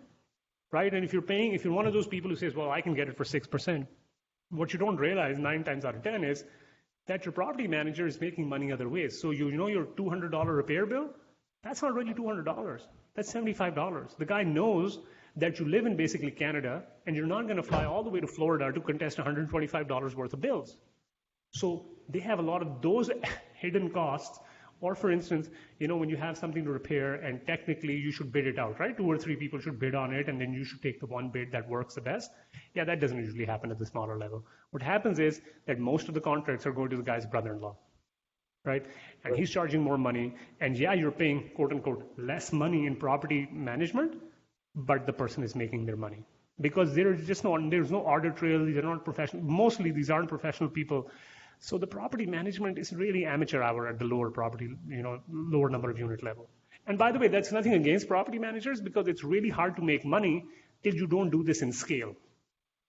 Right? And if you're one of those people who says, well, I can get it for 6%, what you don't realize 9 times out of 10 is that your property manager is making money other ways. So you know your $200 repair bill? That's not really $200. That's $75. The guy knows that you live in basically Canada and you're not going to fly all the way to Florida to contest $125 worth of bills. So they have a lot of those hidden costs. Or for instance, when you have something to repair and technically you should bid it out, right? 2 or 3 people should bid on it and then you should take the one bid that works the best. Yeah, that doesn't usually happen at the smaller level. What happens is that most of the contracts are going to the guy's brother-in-law, right? And he's charging more money. And yeah, you're paying, quote unquote, less money in property management, but the person is making their money. Because there's no audit trail, these are not professional. Mostly these aren't professional people. So the property management is really amateur hour at the lower property, lower number of unit level. And by the way, that's nothing against property managers because it's really hard to make money till you don't do this in scale,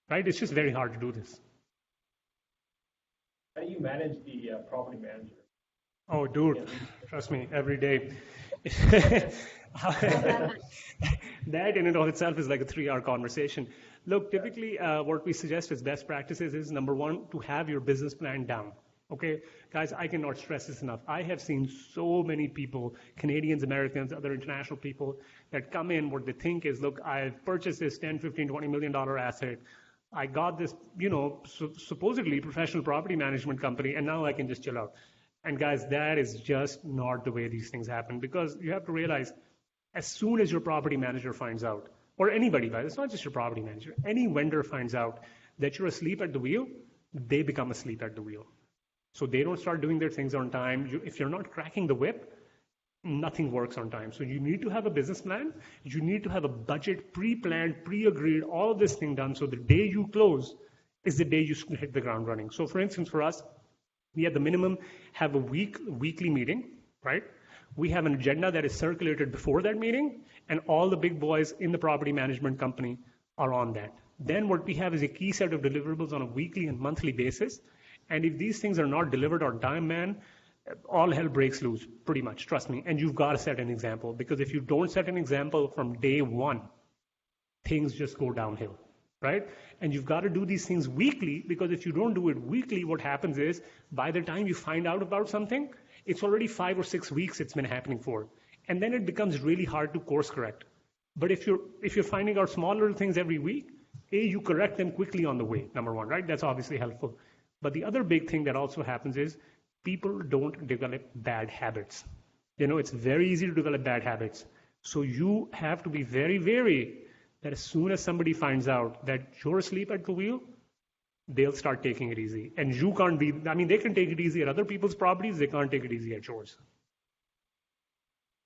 right? It's just very hard to do this. How do you manage the property manager? Oh, dude, trust me, every day. That in and of itself is like a 3-hour conversation. Look, typically what we suggest as best practices is, number one, to have your business plan down. Okay, guys, I cannot stress this enough. I have seen so many people, Canadians, Americans, other international people that come in, what they think is, look, I've purchased this $10, $15, $20 million asset. I got this, supposedly professional property management company, and now I can just chill out. And guys, that is just not the way these things happen, because you have to realize as soon as your property manager finds out, or anybody, guys, it's not just your property manager, any vendor finds out that you're asleep at the wheel, they become asleep at the wheel. So they don't start doing their things on time. If you're not cracking the whip, nothing works on time. So you need to have a business plan. You need to have a budget, pre-planned, pre-agreed, all of this thing done. So the day you close is the day you hit the ground running. So for instance, for us, we at the minimum have a weekly meeting, right? We have an agenda that is circulated before that meeting, and all the big boys in the property management company are on that. Then what we have is a key set of deliverables on a weekly and monthly basis. And if these things are not delivered on time, man, all hell breaks loose, pretty much, trust me. And you've got to set an example, because if you don't set an example from day one, things just go downhill, right? And you've got to do these things weekly, because if you don't do it weekly, what happens is by the time you find out about something, it's already 5 or 6 weeks it's been happening for. And then it becomes really hard to course correct. But if you're finding out small little things every week, you correct them quickly on the way, number one, right? That's obviously helpful. But the other big thing that also happens is people don't develop bad habits. It's very easy to develop bad habits. So you have to be very wary that as soon as somebody finds out that you're asleep at the wheel, they'll start taking it easy. And you can't be, they can take it easy at other people's properties, they can't take it easy at yours.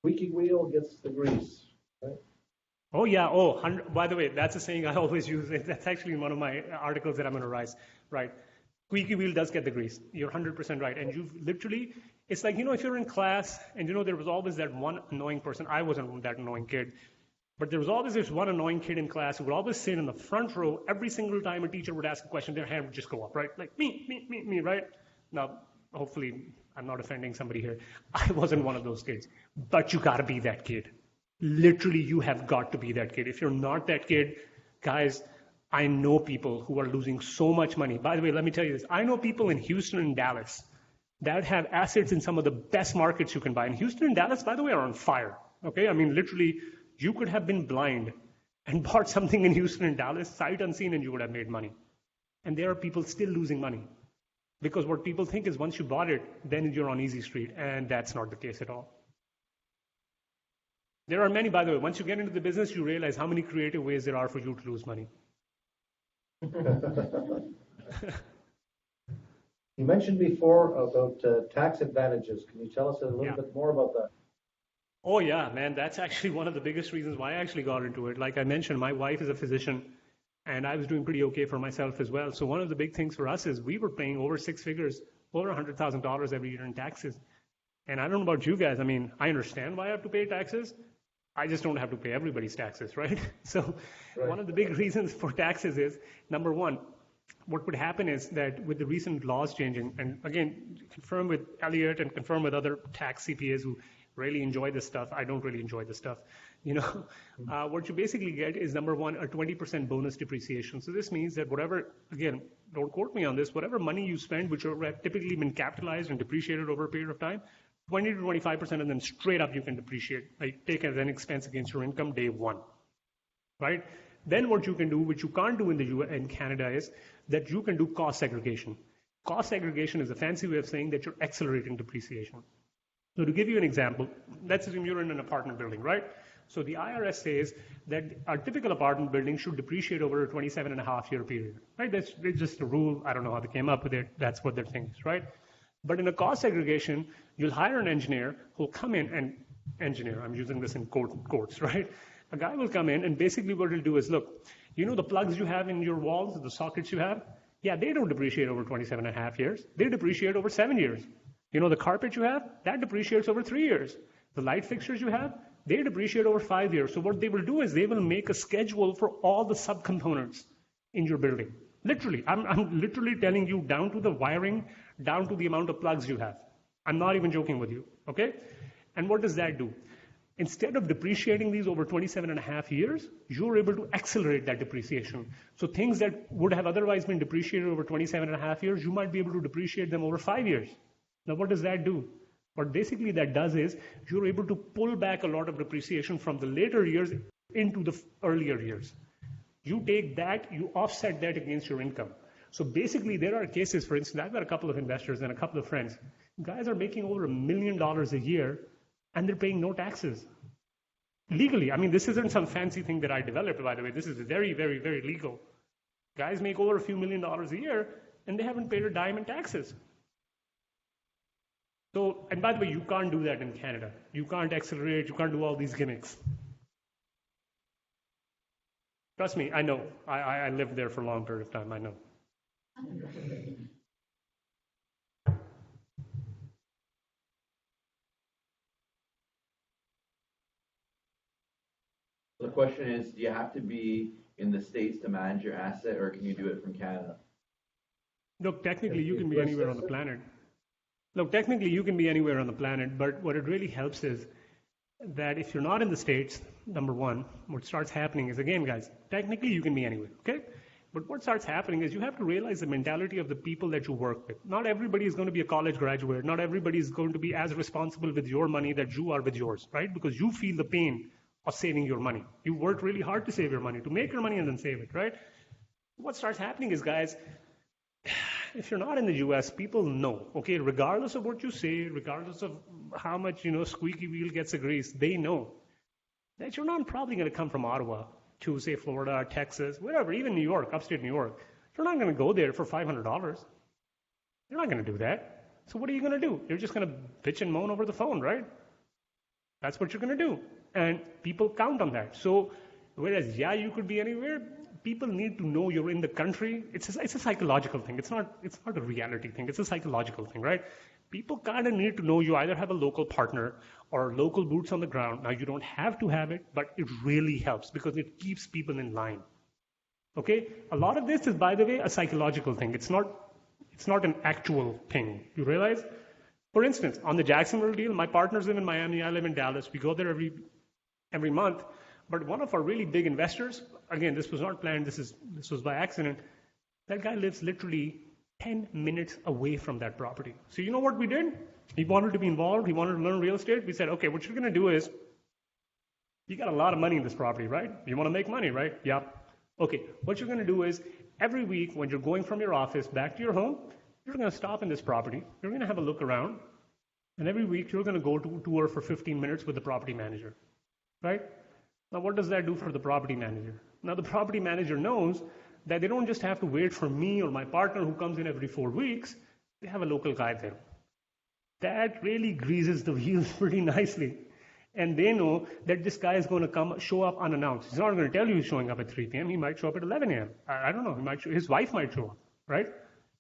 Squeaky wheel gets the grease, right? Oh yeah, by the way, that's a saying I always use. That's actually in one of my articles that I'm going to write, right? Squeaky wheel does get the grease. You're 100% right. And you've literally, it's like, if you're in class and there was always that one annoying person. I wasn't that annoying kid, but there was always this one annoying kid in class who would always sit in the front row. Every single time a teacher would ask a question, their hand would just go up, right? Like me, right? Now, hopefully I'm not offending somebody here. I wasn't one of those kids, but you gotta be that kid. Literally, you have got to be that kid. If you're not that kid, guys, I know people who are losing so much money. By the way, let me tell you this. I know people in Houston and Dallas that have assets in some of the best markets you can buy. And Houston and Dallas, by the way, are on fire. Okay? Literally, you could have been blind and bought something in Houston and Dallas, sight unseen, and you would have made money. And there are people still losing money. Because what people think is once you bought it, then you're on easy street. And that's not the case at all. There are many, by the way, once you get into the business, you realize how many creative ways there are for you to lose money. You mentioned before about tax advantages. Can you tell us a little bit more about that? Oh yeah, man, that's actually one of the biggest reasons why I actually got into it. Like I mentioned, my wife is a physician, and I was doing pretty okay for myself as well. So one of the big things for us is we were paying over 6 figures, over $100,000 every year in taxes. And I don't know about you guys. I understand why I have to pay taxes. I just don't have to pay everybody's taxes, right? So one of the big reasons for taxes is, number one, what would happen is that with the recent laws changing, and again, confirm with Elliot and confirm with other tax CPAs who really enjoy this stuff. I don't really enjoy this stuff. What you basically get is, number one, a 20% bonus depreciation. So this means that whatever, again, don't quote me on this, whatever money you spend, which have typically been capitalized and depreciated over a period of time, 20 to 25%, and then straight up you can depreciate, like take as an expense against your income day one, right? Then what you can do, which you can't do in Canada, is that you can do cost segregation. Cost segregation is a fancy way of saying that you're accelerating depreciation. So to give you an example, let's assume you're in an apartment building, right? So the IRS says that a typical apartment building should depreciate over a 27.5-year period, right? That's just a rule. I don't know how they came up with it. That's what their thing is, right? But in a cost segregation, you'll hire an engineer who'll come in and I'm using this in quotes, right? A guy will come in and basically what he'll do is, look, the plugs you have in your walls, the sockets you have, yeah, they don't depreciate over 27.5 years. They depreciate over 7 years. The carpet you have, that depreciates over 3 years. The light fixtures you have, they depreciate over 5 years. So what they will do is they will make a schedule for all the subcomponents in your building. Literally, I'm literally telling you down to the wiring, down to the amount of plugs you have. I'm not even joking with you, okay? And what does that do? Instead of depreciating these over 27.5 years, you're able to accelerate that depreciation. So things that would have otherwise been depreciated over 27.5 years, you might be able to depreciate them over 5 years. Now, what does that do? What basically that does is you're able to pull back a lot of depreciation from the later years into the earlier years. You take that, you offset that against your income. So basically, there are cases, for instance, I've got a couple of investors and a couple of friends. Guys are making over $1 million a year, and they're paying no taxes. Legally. This isn't some fancy thing that I developed, by the way. This is very, very, very legal. Guys make over a few $1 million a year, and they haven't paid a dime in taxes. So, and by the way, you can't do that in Canada. You can't accelerate, you can't do all these gimmicks. Trust me, I know. I lived there for a long period of time, I know. The question is, do you have to be in the States to manage your asset, or can you do it from Canada? Look, technically you can be anywhere on the planet. Look, technically you can be anywhere on the planet, but what it really helps is that if you're not in the States, number one, what starts happening is, again, guys, technically you can be anywhere, okay? But what starts happening is you have to realize the mentality of the people that you work with. Not everybody is going to be a college graduate. Not everybody is going to be as responsible with your money that you are with yours, right? Because you feel the pain of saving your money. You worked really hard to save your money, to make your money and then save it, right? What starts happening is, guys, if you're not in the US, people know, okay, regardless of what you say, regardless of how much, squeaky wheel gets a grease, they know that you're not probably going to come from Ottawa to, say, Florida, Texas, whatever, even New York, upstate New York. You're not going to go there for $500. You're not going to do that. So what are you going to do? You're just going to bitch and moan over the phone, right? That's what you're going to do. And people count on that. So whereas, yeah, you could be anywhere, people need to know you're in the country. It's a psychological thing. It's not a reality thing. It's a psychological thing, right? People kind of need to know you either have a local partner or local boots on the ground. Now, you don't have to have it, but it really helps because it keeps people in line. Okay? A lot of this is, by the way, a psychological thing. It's not an actual thing. You realize? For instance, on the Jacksonville deal, my partners live in Miami, I live in Dallas. We go there every month. But one of our really big investors, again, this was not planned, this was by accident, that guy lives literally 10 minutes away from that property. So you know what we did? He wanted to be involved, he wanted to learn real estate. We said, okay, what you're going to do is, you got a lot of money in this property, right? You want to make money, right? Yeah. Okay, what you're going to do is, every week when you're going from your office back to your home, you're going to stop in this property, you're going to have a look around, and every week you're going to go to tour for 15 minutes with the property manager, right? Now, what does that do for the property manager? Now, the property manager knows that they don't just have to wait for me or my partner who comes in every 4 weeks. They have a local guy there. That really greases the wheels pretty nicely. And they know that this guy is going to show up unannounced. He's not going to tell you he's showing up at 3 p.m. He might show up at 11 a.m. I don't know. His wife might show up, right?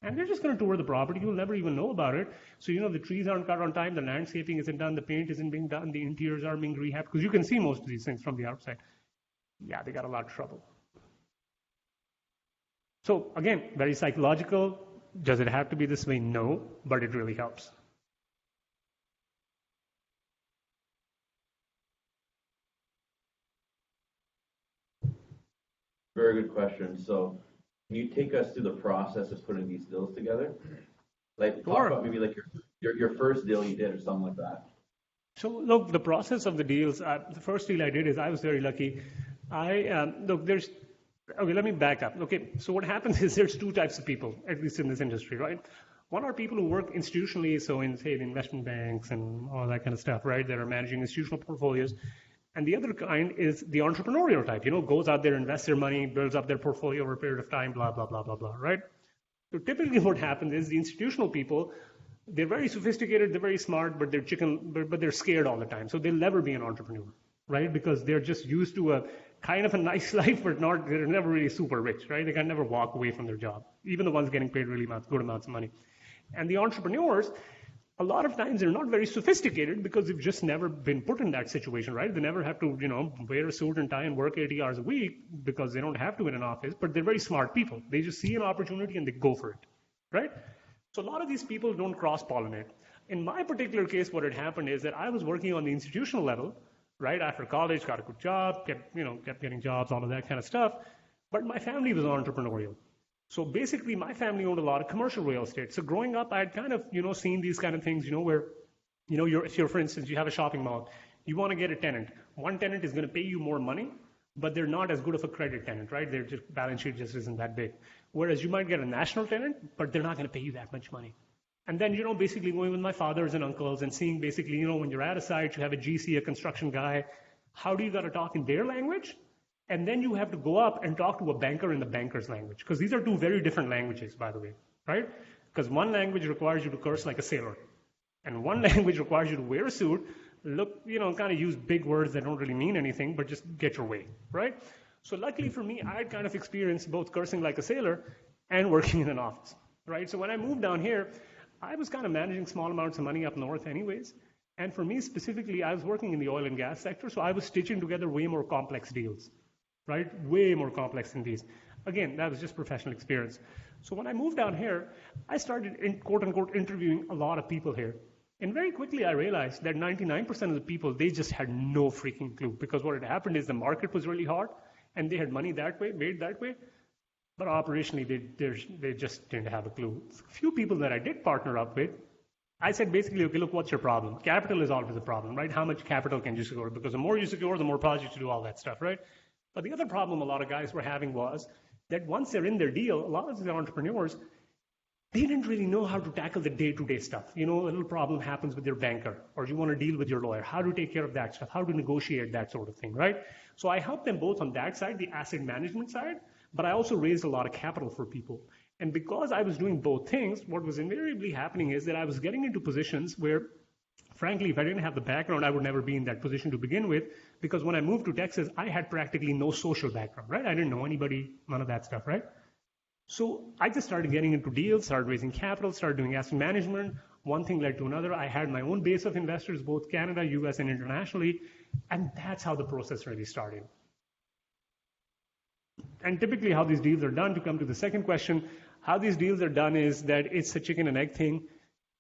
And they're just going to tour the property. You'll never even know about it. So, the trees aren't cut on time, the landscaping isn't done, the paint isn't being done, the interiors aren't being rehabbed, because you can see most of these things from the outside. Yeah, they got a lot of trouble. So, again, very psychological. Does it have to be this way? No, but it really helps. Very good question. So, can you take us through the process of putting these deals together? Like, talk about maybe like your first deal you did or something like that. So, look, the process of the deals, the first deal I did is I was very lucky. Okay, let me back up. Okay, so what happens is there's two types of people, at least in this industry, right? One are people who work institutionally, so in, say, the investment banks and all that kind of stuff, right, that are managing institutional portfolios. And the other kind is the entrepreneurial type, goes out there, invests their money, builds up their portfolio over a period of time, blah, blah, blah, blah, blah, right? So typically what happens is the institutional people, they're very sophisticated, they're very smart, but they're scared all the time. So they'll never be an entrepreneur, right? Because they're just used to a kind of a nice life, but they're never really super rich, right? They can never walk away from their job, even the ones getting paid really good amounts of money. And the entrepreneurs, a lot of times they're not very sophisticated because they've just never been put in that situation, right? They never have to, wear a suit and tie and work 80 hours a week because they don't have to in an office, but they're very smart people. They just see an opportunity and they go for it, right? So a lot of these people don't cross-pollinate. In my particular case, what had happened is that I was working on the institutional level, right? After college, got a good job, kept getting jobs, all of that kind of stuff. But my family was entrepreneurial. So basically, my family owned a lot of commercial real estate. So growing up, I had kind of, seen these kind of things, where, if you're, for instance, you have a shopping mall, you want to get a tenant. One tenant is going to pay you more money, but they're not as good of a credit tenant, right? Their balance sheet just isn't that big. Whereas you might get a national tenant, but they're not going to pay you that much money. And then, basically going with my fathers and uncles and seeing basically, when you're at a site, you have a GC, a construction guy, how do you got to talk in their language? And then you have to go up and talk to a banker in the banker's language. Because these are two very different languages, by the way, right? Because one language requires you to curse like a sailor. And one language requires you to wear a suit, look, kind of use big words that don't really mean anything, but just get your way, right? So luckily for me, I had kind of experienced both cursing like a sailor and working in an office, right? So when I moved down here, I was kind of managing small amounts of money up north anyways. And for me specifically, I was working in the oil and gas sector, so I was stitching together way more complex deals, right? Way more complex than these. Again, that was just professional experience. So when I moved down here, I started, quote unquote, interviewing a lot of people here. And very quickly I realized that 99% of the people, they just had no freaking clue, because what had happened is the market was really hot and they had money that way, made that way, but operationally they just didn't have a clue. A few people that I did partner up with, I said basically, okay, look, what's your problem? Capital is always a problem, right? How much capital can you secure? Because the more you secure, the more projects you do, all that stuff, right? But the other problem a lot of guys were having was that once they're in their deal, a lot of the entrepreneurs, they didn't really know how to tackle the day-to-day stuff. A little problem happens with your banker, or you want to deal with your lawyer, how to take care of that stuff, how to negotiate that sort of thing, right? So I helped them both on that side, the asset management side, but I also raised a lot of capital for people. And because I was doing both things, what was invariably happening is that I was getting into positions where, frankly, if I didn't have the background, I would never be in that position to begin with, because when I moved to Texas, I had practically no social background, right? I didn't know anybody, none of that stuff, right? So I just started getting into deals, started raising capital, started doing asset management. One thing led to another. I had my own base of investors, both Canada, US, and internationally, and that's how the process really started. And typically how these deals are done, to come to the second question, how these deals are done is that it's a chicken and egg thing.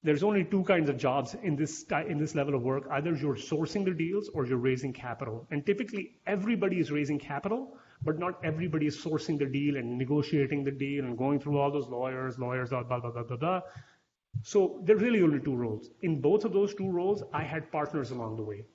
There's only two kinds of jobs in this level of work. Either you're sourcing the deals or you're raising capital. And typically everybody is raising capital, but not everybody is sourcing the deal and negotiating the deal and going through all those lawyers, blah, blah, blah, blah, blah, blah. So there are really only two roles. In both of those two roles, I had partners along the way.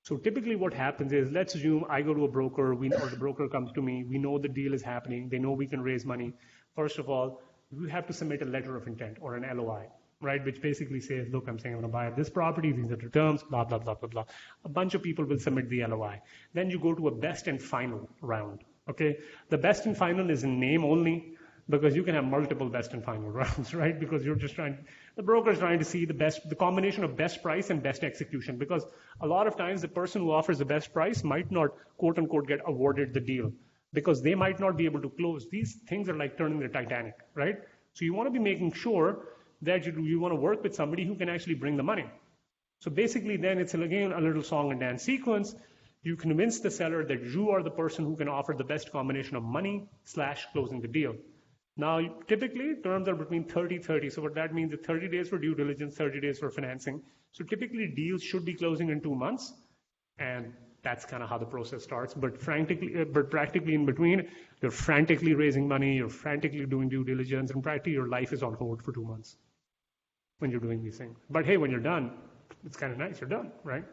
So typically what happens is, let's assume I go to a broker, or the broker comes to me, we know the deal is happening, they know we can raise money. First of all, we have to submit a letter of intent or an LOI, right? Which basically says, look, I'm saying I'm going to buy this property, these are the terms, blah, blah, blah, blah, blah. A bunch of people will submit the LOI. Then you go to a best and final round, okay? The best and final is in name only, because you can have multiple best and final rounds, right? Because you're just the broker's trying to see the combination of best price and best execution, because a lot of times the person who offers the best price might not, quote unquote, get awarded the deal, because they might not be able to close. These things are like turning the Titanic, right? So you want to be making sure that you want to work with somebody who can actually bring the money. So basically then it's again a little song and dance sequence. You convince the seller that you are the person who can offer the best combination of money / closing the deal. Now, typically, terms are between 30-30. So what that means is 30 days for due diligence, 30 days for financing. So typically, deals should be closing in 2 months. And that's kind of how the process starts. But practically in between, you're frantically raising money, you're frantically doing due diligence, and practically your life is on hold for 2 months when you're doing these things. But hey, when you're done, it's kind of nice. You're done, right?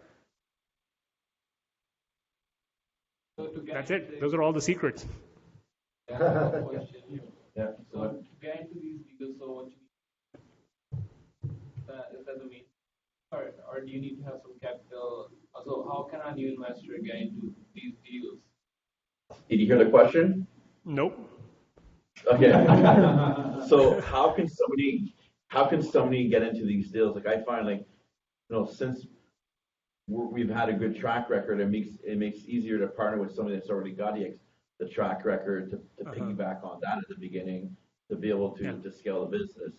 So That's it. Those are all the secrets. Yeah. So to get into these deals, so what you need, is that the main, or do you need to have some capital? So how can a new investor get into these deals? Did you hear the question? Nope. Okay. So how can somebody get into these deals? Like I find, since we've had a good track record, it makes it easier to partner with somebody that's already got the track record to piggyback on that at the beginning to be able to scale the business.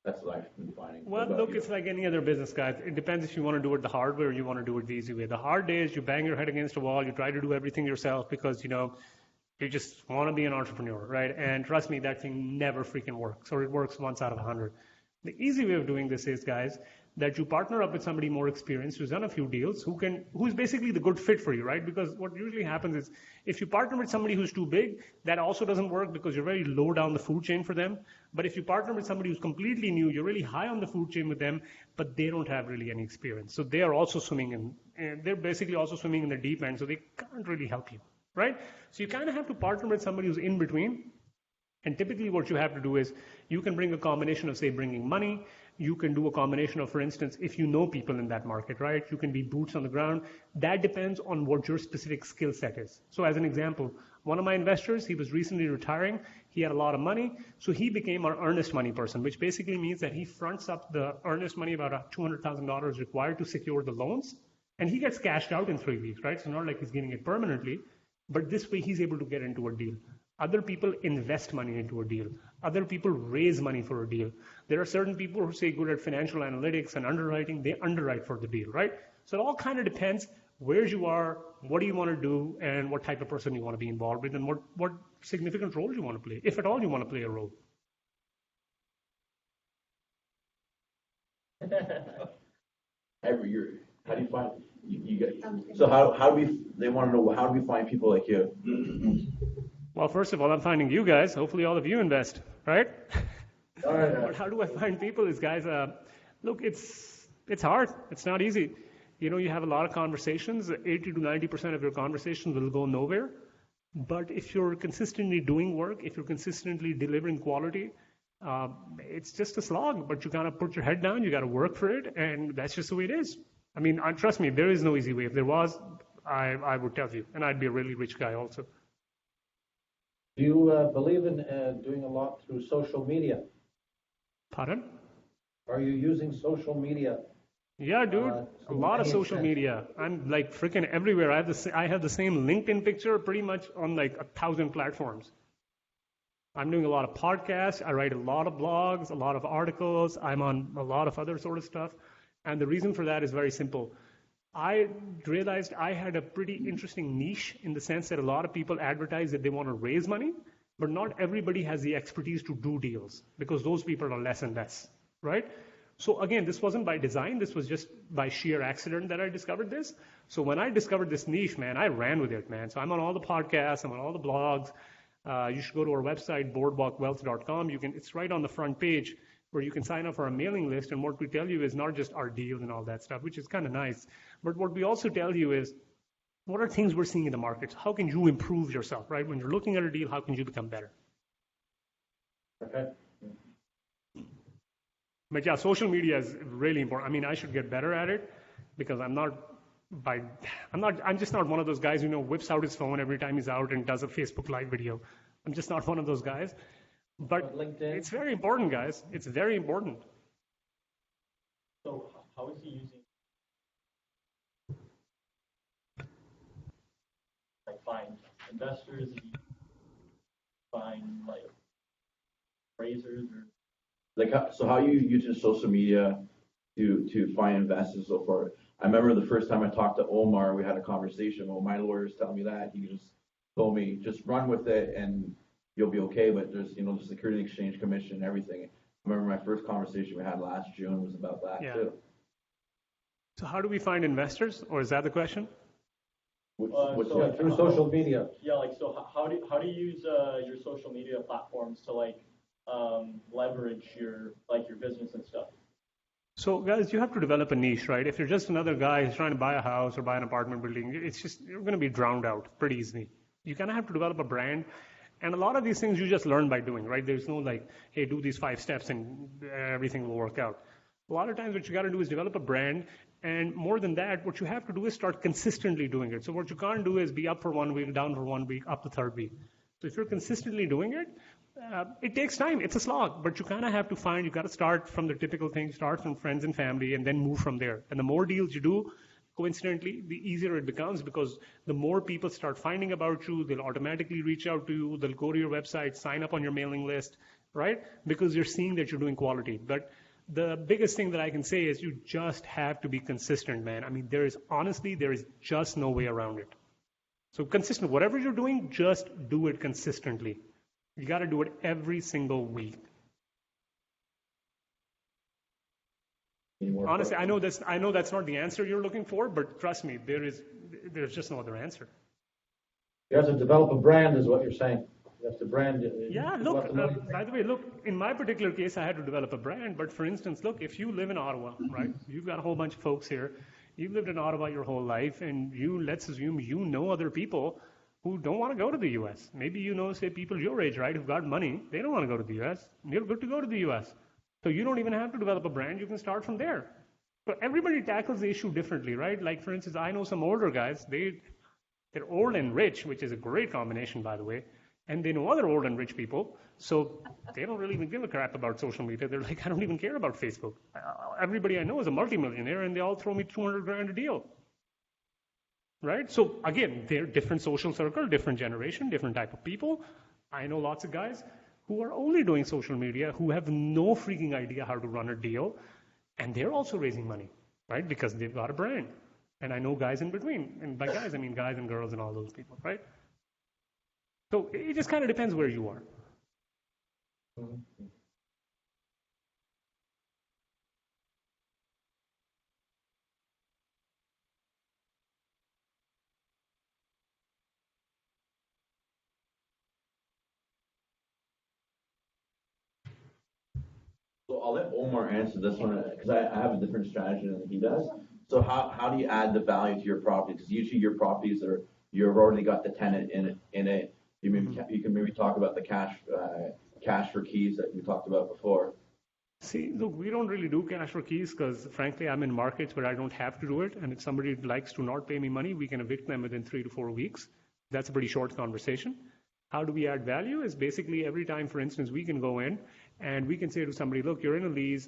That's what I've been finding. Well, look, it's like any other business, guys. It depends if you want to do it the hard way or you want to do it the easy way. The hard day is you bang your head against a wall, you try to do everything yourself because, you just want to be an entrepreneur, right? And trust me, that thing never freaking works, or it works once out of 100. The easy way of doing this is, guys, that you partner up with somebody more experienced who's done a few deals, who's basically the good fit for you, right? Because what usually happens is if you partner with somebody who's too big, that also doesn't work because you're very low down the food chain for them. But if you partner with somebody who's completely new, you're really high on the food chain with them, but they don't have really any experience. So they are also they're basically also swimming in the deep end, so they can't really help you, right? So you kind of have to partner with somebody who's in between. And typically what you have to do is you can bring a combination of, say, bringing money. You can do a combination of, for instance, if you know people in that market, right? You can be boots on the ground. That depends on what your specific skill set is. So as an example, One of my investors, he was recently retiring. He had a lot of money, so he became our earnest money person, which basically means that he fronts up the earnest money, about $200,000 required to secure the loans, and he gets cashed out in 3 weeks, right? So not like he's getting it permanently, but this way he's able to get into a deal. Other people invest money into a deal. Other people raise money for a deal. There are certain people who say good at financial analytics and underwriting, they underwrite for the deal, right? So it all kind of depends where you are, what do you want to do, and what type of person you want to be involved with, and what significant role you want to play, if at all you want to play a role. Every year, how do you find, you get, so how do we, they want to know, how do we find people like you? Well, first of all, I'm finding you guys. Hopefully all of you invest, right? All right. But how do I find people is, guys, look, it's hard. It's not easy. You know, you have a lot of conversations. 80 to 90% of your conversations will go nowhere. But if you're consistently doing work, if you're consistently delivering quality, it's just a slog. But you gotta put your head down. You gotta work for it, and that's just the way it is. I mean, trust me, there is no easy way. If there was, I would tell you, and I'd be a really rich guy also. Do you believe in doing a lot through social media? Pardon? Are you using social media? Yeah, dude, a lot of social media. I'm like freaking everywhere. I have the same LinkedIn picture pretty much on like 1,000 platforms. I'm doing a lot of podcasts. I write a lot of blogs, a lot of articles. I'm on a lot of other sort of stuff. And the reason for that is very simple. I realized I had a pretty interesting niche in the sense that a lot of people advertise that they want to raise money, but not everybody has the expertise to do deals because those people are less and less, right? So again, this wasn't by design. This was just by sheer accident that I discovered this. So when I discovered this niche, man, I ran with it, man. So I'm on all the podcasts. I'm on all the blogs. You should go to our website, boardwalkwealth.com. It's right on the front page where you can sign up for a mailing list. And what we tell you is not just our deals and all that stuff, which is kind of nice. But what we also tell you is what are things we're seeing in the markets? How can you improve yourself, right? When you're looking at a deal, how can you become better? Okay. But yeah, social media is really important. I mean, I should get better at it because I'm just not one of those guys who whips out his phone every time he's out and does a Facebook Live video. I'm just not one of those guys. But it's very important, guys. It's very important. So how is he using find investors, find raisers, or So how you using social media to find investors so far? I remember the first time I talked to Omar, we had a conversation. Well, my lawyers tell me that. He just told me, just run with it and you'll be okay. But there's, the Security and Exchange Commission and everything. I remember my first conversation we had last June was about that too. So how do we find investors, or is that the question? Through social media. Yeah, so how do you use your social media platforms to leverage your business and stuff? So guys, you have to develop a niche, right? If you're just another guy who's trying to buy a house or buy an apartment building, you're going to be drowned out pretty easily. You kind of have to develop a brand. And a lot of these things you just learn by doing, right? There's no hey, do these 5 steps and everything will work out. A lot of times what you got to do is develop a brand. And more than that, what you have to do is start consistently doing it. So what you can't do is be up for 1 week, down for 1 week, up the 3rd week. So if you're consistently doing it, it takes time. It's a slog, but you kind of have to you got to start from the typical thing, start from friends and family, and then move from there. And the more deals you do, coincidentally, the easier it becomes because the more people start finding about you, they'll automatically reach out to you, they'll go to your website, sign up on your mailing list, right? Because you're seeing that you're doing quality. But the biggest thing that I can say is you just have to be consistent, man. I mean, there is just no way around it. So consistent, whatever you're doing, just do it consistently. You got to do it every single week. Honestly, I know that's not the answer you're looking for, but trust me, there's just no other answer. You have to develop a brand, is what you're saying. You have to brand it. Yeah, look, by the way, in my particular case, I had to develop a brand. But for instance, look, if you live in Ottawa, right, you've got a whole bunch of folks here. You've lived in Ottawa your whole life, and let's assume you know other people who don't want to go to the U.S. Maybe say people your age, right, who've got money. They don't want to go to the U.S. You're good to go to the U.S. So you don't even have to develop a brand. You can start from there. So everybody tackles the issue differently, right? Like, for instance, I know some older guys. They're old and rich, which is a great combination, by the way, and they know other old and rich people, so they don't really even give a crap about social media. They're like, I don't even care about Facebook. Everybody I know is a multimillionaire, and they all throw me 200 grand a deal. Right? So again, they're different social circle, different generation, different type of people. I know lots of guys who are only doing social media, who have no freaking idea how to run a deal, and they're also raising money, right? Because they've got a brand. And I know guys in between. And by guys, I mean guys and girls and all those people, right? So it just kind of depends where you are. So I'll let Omar answer this one because I have a different strategy than he does. So how do you add the value to your property? Because usually your properties are, you've already got the tenant in it. You can maybe talk about the cash for keys that we talked about before. See, look, we don't really do cash for keys because, frankly, I'm in markets where I don't have to do it. And if somebody likes to not pay me money, we can evict them within 3 to 4 weeks. That's a pretty short conversation. How do we add value? Is basically every time, for instance, we can go in and we can say to somebody, look, you're in a lease.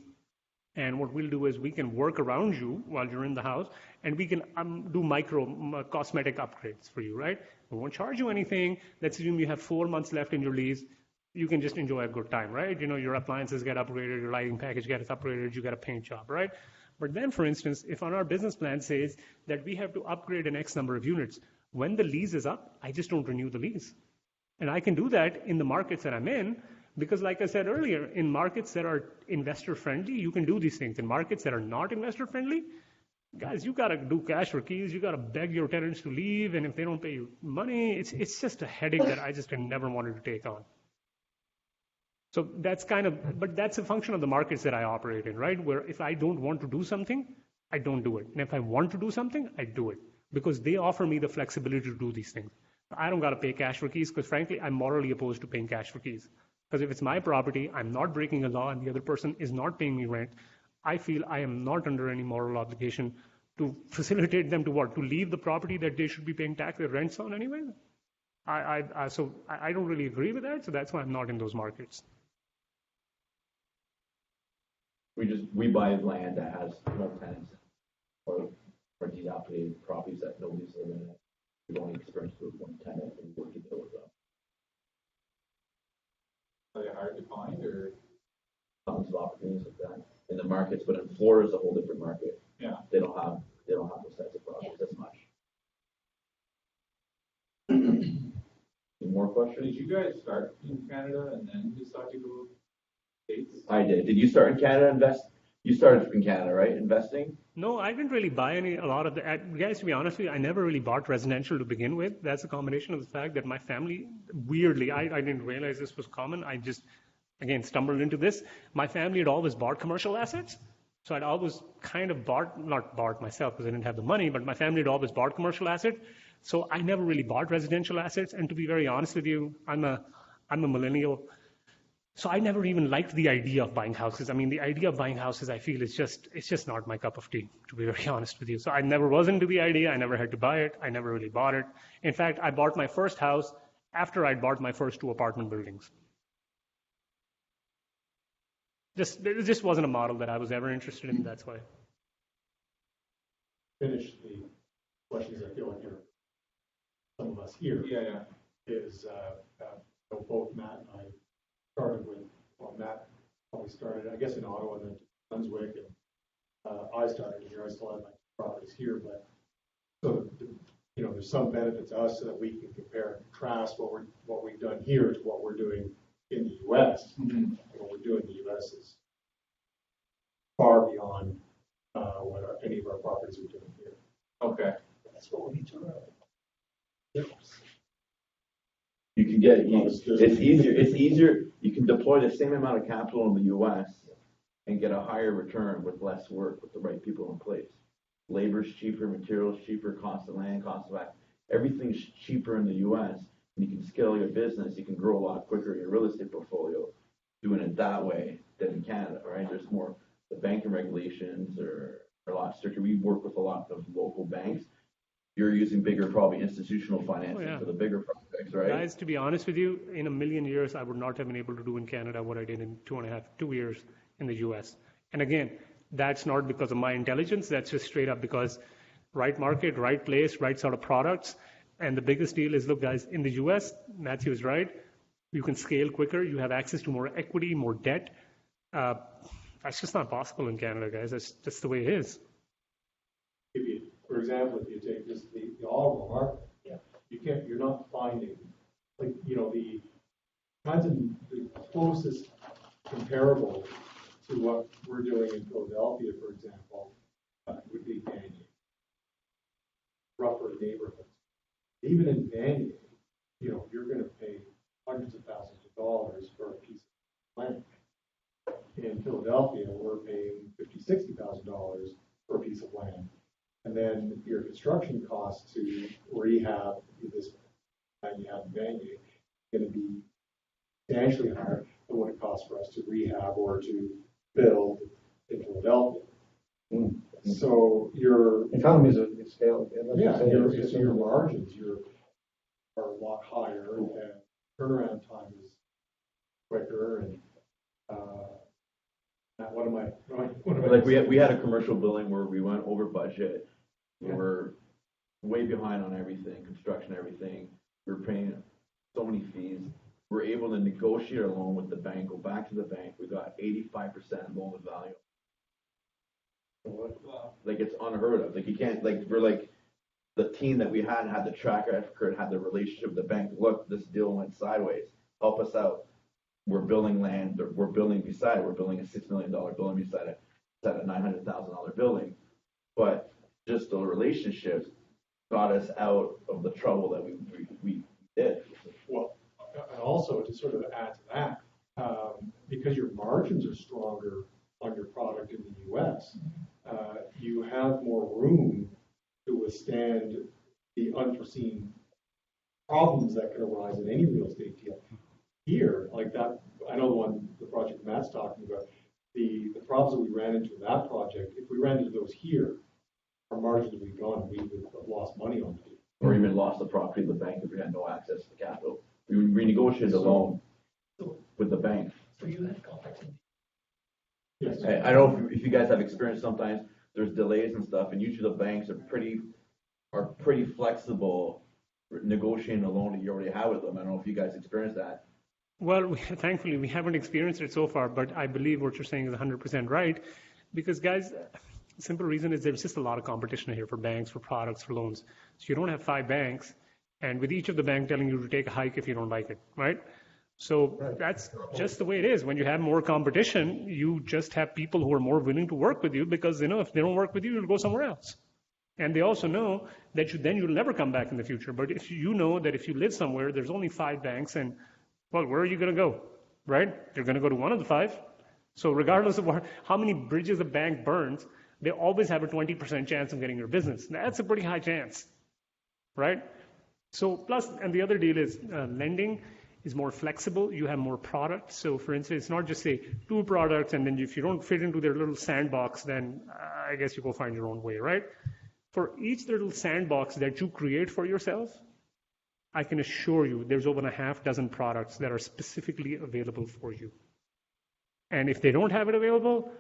And what we'll do is we can work around you while you're in the house, and we can do micro cosmetic upgrades for you, right? We won't charge you anything. Let's assume you have 4 months left in your lease. You can just enjoy a good time, right? You know, your appliances get upgraded, your lighting package gets upgraded, you get a paint job, right? But then, for instance, if on our business plan says that we have to upgrade an X number of units, when the lease is up, I just don't renew the lease. And I can do that in the markets that I'm in, because like I said earlier, in markets that are investor friendly, you can do these things. In markets that are not investor friendly, guys, you got to do cash for keys. You got to beg your tenants to leave. And if they don't pay you money, it's just a headache that I just never wanted to take on. So that's but that's a function of the markets that I operate in, right? Where if I don't want to do something, I don't do it. And if I want to do something, I do it because they offer me the flexibility to do these things. I don't got to pay cash for keys because frankly, I'm morally opposed to paying cash for keys. Because if it's my property, I'm not breaking a law and the other person is not paying me rent, I feel I am not under any moral obligation to facilitate them to what? To leave the property that they should be paying tax or rents on anyway? So I don't really agree with that, so that's why I'm not in those markets. We buy land that has no tenants or dilapidated properties that nobody's living in. We've only experienced with one tenant and we work to deal with them. Are they hard to find or? Tons of opportunities like that in the markets, but in Florida is a whole different market. Yeah. They don't have those types of properties as much. Any more questions? Did you guys start in Canada and then decide to go States? I did. Did you start in Canada? You started in Canada, right? Investing? No, I didn't really buy a lot of the, guys, to be honest with you, I never really bought residential to begin with. That's a combination of the fact that my family, weirdly, I didn't realize this was common. I just, again, stumbled into this. My family had always bought commercial assets. So I'd always kind of not bought myself because I didn't have the money, but my family had always bought commercial assets. So I never really bought residential assets. And to be very honest with you, I'm a millennial. So I never even liked the idea of buying houses. I mean, the idea of buying houses, I feel, it's just not my cup of tea, to be very honest with you. So I never was into the idea. I never had to buy it. I never really bought it. In fact, I bought my first house after I'd bought my first 2 apartment buildings. It just wasn't a model that I was ever interested in. That's why. Finish the questions. I feel like you're some of us here. Yeah. Is so both Matt and I started with, well, Matt probably started, I guess, in Ottawa and then Brunswick, and I started here. I still have my properties here, but so there's some benefit to us so that we can compare and contrast what we've done here to what we're doing in the U.S. Mm-hmm. What we're doing in the U.S. is far beyond what any of our properties are doing here. Okay. That's what we need to know. You can get it's easier. You can deploy the same amount of capital in the U.S. and get a higher return with less work with the right people in place. Labor's cheaper, materials cheaper, cost of land, cost of everything's cheaper in the U.S. And you can scale your business. You can grow a lot quicker your real estate portfolio doing it that way than in Canada, right? There's more, the banking regulations are a lot stricter. We work with a lot of local banks. you're using bigger, probably institutional financing Oh, yeah. for the bigger projects, right? Guys, to be honest with you, in a million years, I would not have been able to do in Canada what I did in 2 years in the US. And again, that's not because of my intelligence. That's just straight up because right market, right place, right sort of products. And the biggest deal is, look, guys, in the US, Matthew is right. You can scale quicker. You have access to more equity, more debt. That's just not possible in Canada, guys. That's just the way it is. If you, for example, if you take just the Ottawa market, you're not finding, like, the kinds of the closest comparable to what we're doing in Philadelphia, for example, would be Vanier, rougher neighborhoods. Even in Vanier, you're going to pay hundreds of thousands of dollars for a piece of land. In Philadelphia, we're paying $50,000-$60,000 for a piece of land. And then your construction costs to rehab this land you have in Vanier is going to be substantially higher than what it costs for us to rehab or to build in Philadelphia. Mm-hmm. So your economies of scale. Your margins are a lot higher, and turnaround time is quicker. And what am I? Like we had a commercial building where we went over budget. We were way behind on everything, construction, everything. We were paying so many fees. We were able to negotiate a loan with the bank, go back to the bank. We got 85% loan to value. Like, it's unheard of. Like, you can't, like, we're like, the team that we had the track record, had the relationship with the bank. Look, this deal went sideways. Help us out. We're building land. We're building beside it. We're building a $6 million building beside it. It's at a $900,000 building. But just the relationships got us out of the trouble that we did. Well, and also to sort of add to that, because your margins are stronger on your product in the U.S., you have more room to withstand the unforeseen problems that can arise in any real estate deal. Here, like that, I know the project Matt's talking about, the problems that we ran into in that project, if we ran into those here, our margins would be gone, we would have lost money on it. Or even lost the property to the bank if we had no access to capital. We renegotiated the loan with the bank. So you have contacts. Yes. I don't know if you guys have experience. Sometimes there's delays and stuff, and usually the banks are pretty flexible negotiating a loan that you already have with them. I don't know if you guys experienced that. Well, thankfully, we haven't experienced it so far, but I believe what you're saying is 100% right. Because, guys, the simple reason is there's just a lot of competition here for banks, for products, for loans. So you don't have 5 banks, and with each of the bank telling you to take a hike if you don't like it, right? So that's just the way it is. When you have more competition, you just have people who are more willing to work with you because, if they don't work with you, you'll go somewhere else. And they also know that you'll never come back in the future. But if you know that if you live somewhere, there's only 5 banks, and, well, where are you going to go, right? You're going to go to one of the 5. So regardless of how many bridges a bank burns, they always have a 20% chance of getting your business. That's a pretty high chance, right? So plus, and the other deal is lending is more flexible. You have more products. So for instance, it's not just say 2 products, and then if you don't fit into their little sandbox, then I guess you go find your own way, right? For each little sandbox that you create for yourself, I can assure you there's over a half dozen products that are specifically available for you. And if they don't have it available,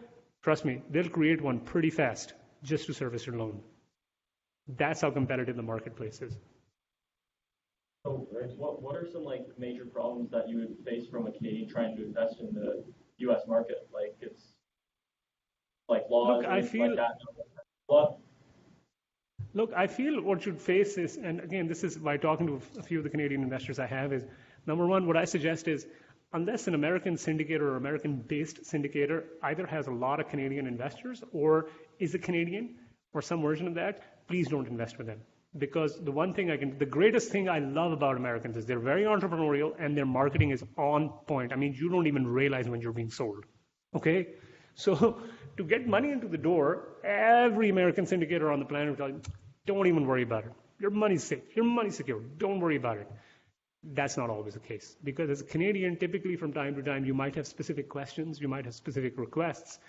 trust me, they'll create one pretty fast just to service your loan. That's how competitive the marketplace is. So what are some major problems that you would face from a Canadian trying to invest in the U.S. market? Like it's like laws, Look, I feel like that. What? Look, I feel what you'd face is, and again, this is by talking to a few of the Canadian investors I have, is number one, what I suggest is unless an American syndicator or American-based syndicator either has a lot of Canadian investors or is a Canadian or some version of that, please don't invest with them. Because the greatest thing I love about Americans is they're very entrepreneurial and their marketing is on point. I mean, you don't even realize when you're being sold. Okay? So to get money into the door, every American syndicator on the planet will tell you, don't even worry about it. Your money's safe. Your money's secure. Don't worry about it. That's not always the case. Because as a Canadian, typically from time to time, you might have specific questions, you might have specific requests.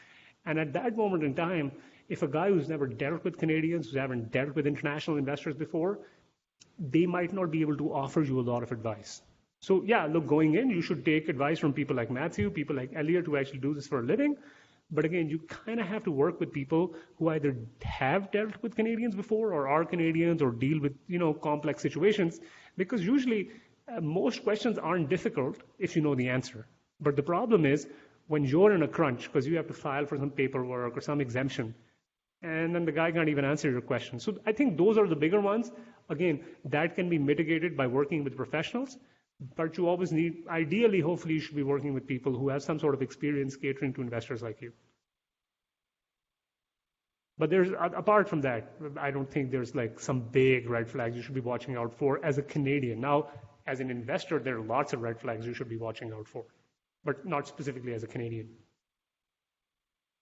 And at that moment in time, if a guy who's never dealt with Canadians, who haven't dealt with international investors before, they might not be able to offer you a lot of advice. So yeah, look, going in, you should take advice from people like Matthew, people like Elliot who actually do this for a living. But again, you kind of have to work with people who either have dealt with Canadians before or are Canadians or deal with, complex situations, because usually most questions aren't difficult if you know the answer. But the problem is when you're in a crunch because you have to file for some paperwork or some exemption, and then the guy can't even answer your question. So I think those are the bigger ones. Again, that can be mitigated by working with professionals, but you always need, ideally, hopefully, you should be working with people who have some sort of experience catering to investors like you. But apart from that, I don't think there's like some big red flags you should be watching out for as a Canadian. Now, as an investor, there are lots of red flags you should be watching out for, but not specifically as a Canadian.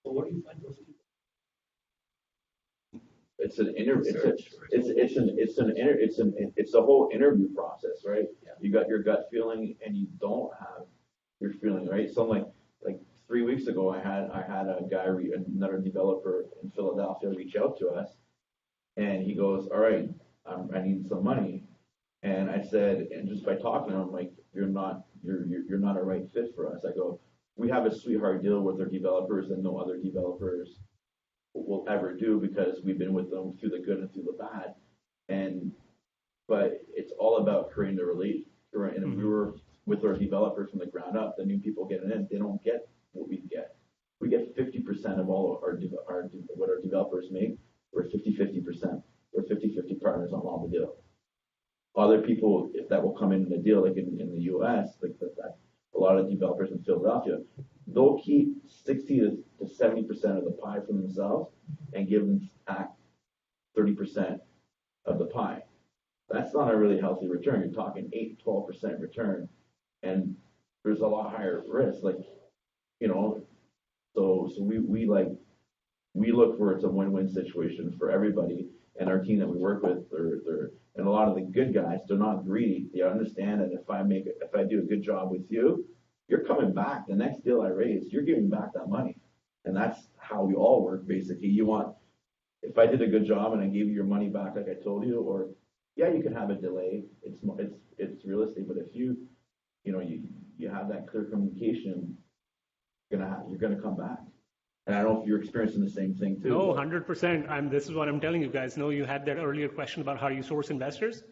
So what do you find those people? It's a whole interview process, right? Yeah. You got your gut feeling and you don't have your feeling, right? So like 3 weeks ago, I had a guy, another developer in Philadelphia, reach out to us, and he goes, "All right, I need some money," and I said, and just by talking to him, like, you're not a right fit for us. I go, we have a sweetheart deal with our developers and no other developers will ever do because we've been with them through the good and through the bad, but it's all about creating the relief, right? And if we were with our developers from the ground up, the new people getting in, they don't get what we get. We get 50% of all what our developers make. We're 50-50%. We're 50-50 partners on all the deal. Other people, if that will come in the deal, like in the U.S., like that, a lot of developers in Philadelphia, they'll keep 60 to 70% of the pie for themselves and give them back 30% of the pie. That's not a really healthy return. You're talking 8-12% return, and there's a lot higher risk. So we look for it's a win-win situation for everybody, and our team that we work with, and a lot of the good guys, they're not greedy. They understand that if I do a good job with you, you're coming back. The next deal I raise, you're giving back that money, and that's how we all work. Basically, if I did a good job and I gave you your money back, like I told you, or yeah, you can have a delay. It's realistic, but if you have that clear communication, you're gonna come back. And I don't know if you're experiencing the same thing too. No, 100%. This is what I'm telling you guys. No, you had that earlier question about how you source investors.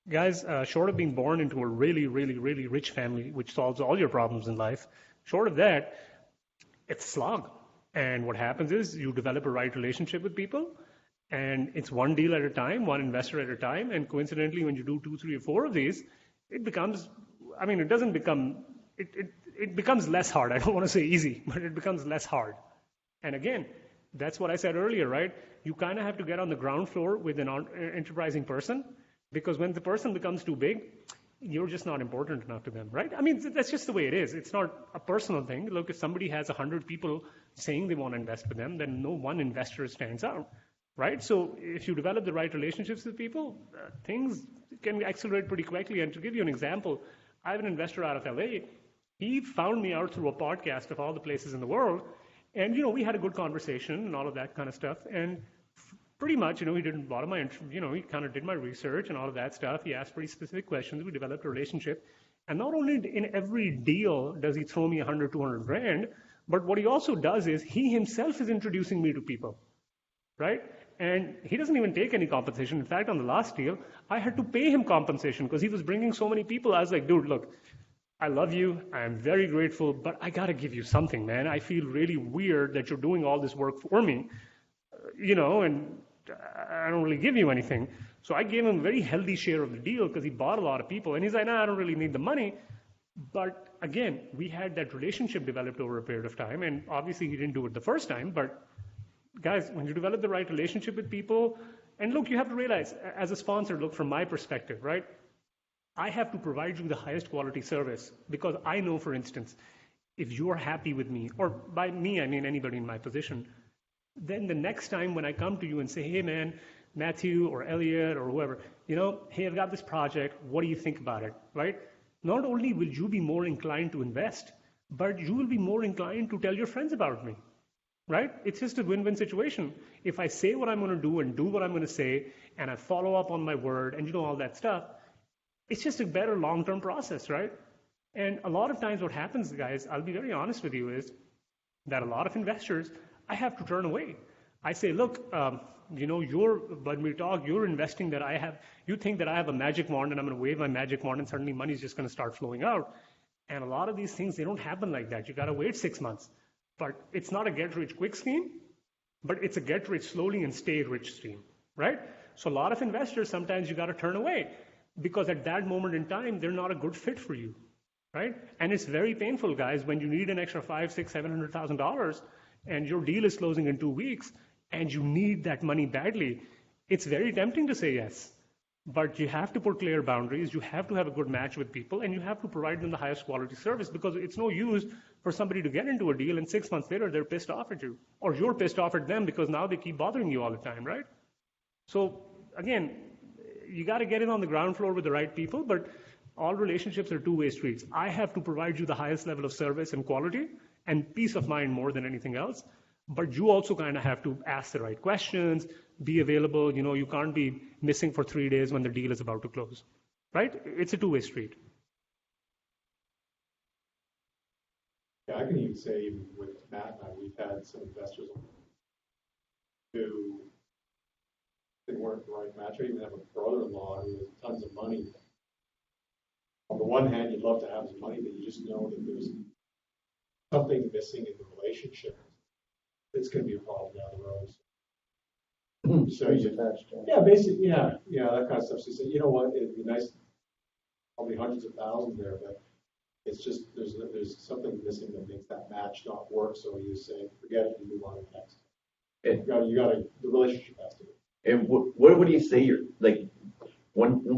Guys, short of being born into a really, really, really rich family, which solves all your problems in life, short of that, it's slog. And what happens is you develop a right relationship with people, and it's one deal at a time, one investor at a time. And coincidentally, when you do 2, 3, or 4 of these, it becomes less hard. I don't want to say easy, but it becomes less hard. And again, that's what I said earlier, right? You kind of have to get on the ground floor with an enterprising person, because when the person becomes too big, you're just not important enough to them, right? I mean, that's just the way it is. It's not a personal thing. Look, if somebody has 100 people saying they want to invest with them, then no one investor stands out, right? So if you develop the right relationships with people, things can accelerate pretty quickly. And to give you an example, I have an investor out of LA. He found me out through a podcast of all the places in the world. And, we had a good conversation and all of that kind of stuff. And pretty much, he did a lot of he kind of did my research and all of that stuff. He asked pretty specific questions. We developed a relationship. And not only in every deal does he throw me 100, 200 grand, but what he also does is he himself is introducing me to people, right? And he doesn't even take any compensation. In fact, on the last deal, I had to pay him compensation because he was bringing so many people. I was like, dude, look, I love you. I am very grateful, but I got to give you something, man. I feel really weird that you're doing all this work for me, and I don't really give you anything. So I gave him a very healthy share of the deal because he bought a lot of people. And he's like, I don't really need the money. But again, we had that relationship developed over a period of time. And obviously he didn't do it the first time. But guys, when you develop the right relationship with people, and look, you have to realize, as a sponsor, look, from my perspective, right? I have to provide you the highest quality service because I know, for instance, if you're happy with me, or by me, I mean anybody in my position, then the next time when I come to you and say, hey man, Matthew or Elliot or whoever, hey, I've got this project, what do you think about it, right? Not only will you be more inclined to invest, but you will be more inclined to tell your friends about me, right? It's just a win-win situation. If I say what I'm going to do and do what I'm going to say, and I follow up on my word and all that stuff, it's just a better long-term process, right? And a lot of times what happens, guys, I'll be very honest with you, is that a lot of investors, I have to turn away. I say, look, when we talk, you're investing that I have, you think that I have a magic wand and I'm going to wave my magic wand and suddenly money is just going to start flowing out. And a lot of these things, they don't happen like that. You got to wait 6 months. But it's not a get-rich-quick scheme, but it's a get-rich slowly and stay-rich scheme, right? So a lot of investors, sometimes you got to turn away because at that moment in time, they're not a good fit for you, right? And it's very painful, guys, when you need an extra $500,000, $600,000, $700,000 and your deal is closing in 2 weeks and you need that money badly. It's very tempting to say yes. But you have to put clear boundaries, you have to have a good match with people, and you have to provide them the highest quality service, because it's no use for somebody to get into a deal and 6 months later they're pissed off at you. Or you're pissed off at them because now they keep bothering you all the time, right? So again, you got to get in on the ground floor with the right people, but all relationships are two-way streets. I have to provide you the highest level of service and quality and peace of mind more than anything else. But you also kind of have to ask the right questions, be available. You can't be missing for 3 days when the deal is about to close, right? It's a two-way street. Yeah, I can even say, even with Matt and I, we've had some investors who they weren't the right match. I even have a brother-in-law who has tons of money. On the one hand, you'd love to have his money, but you just know that there's something missing in the relationship. It's going to be a problem down the road. So yeah, basically, yeah, that kind of stuff. So you say, you know what, it'd be nice, probably hundreds of thousands there, but it's just there's something missing that makes that match not work. So you say, forget it, you move on to the next. The relationship has to be. And what would you say you're like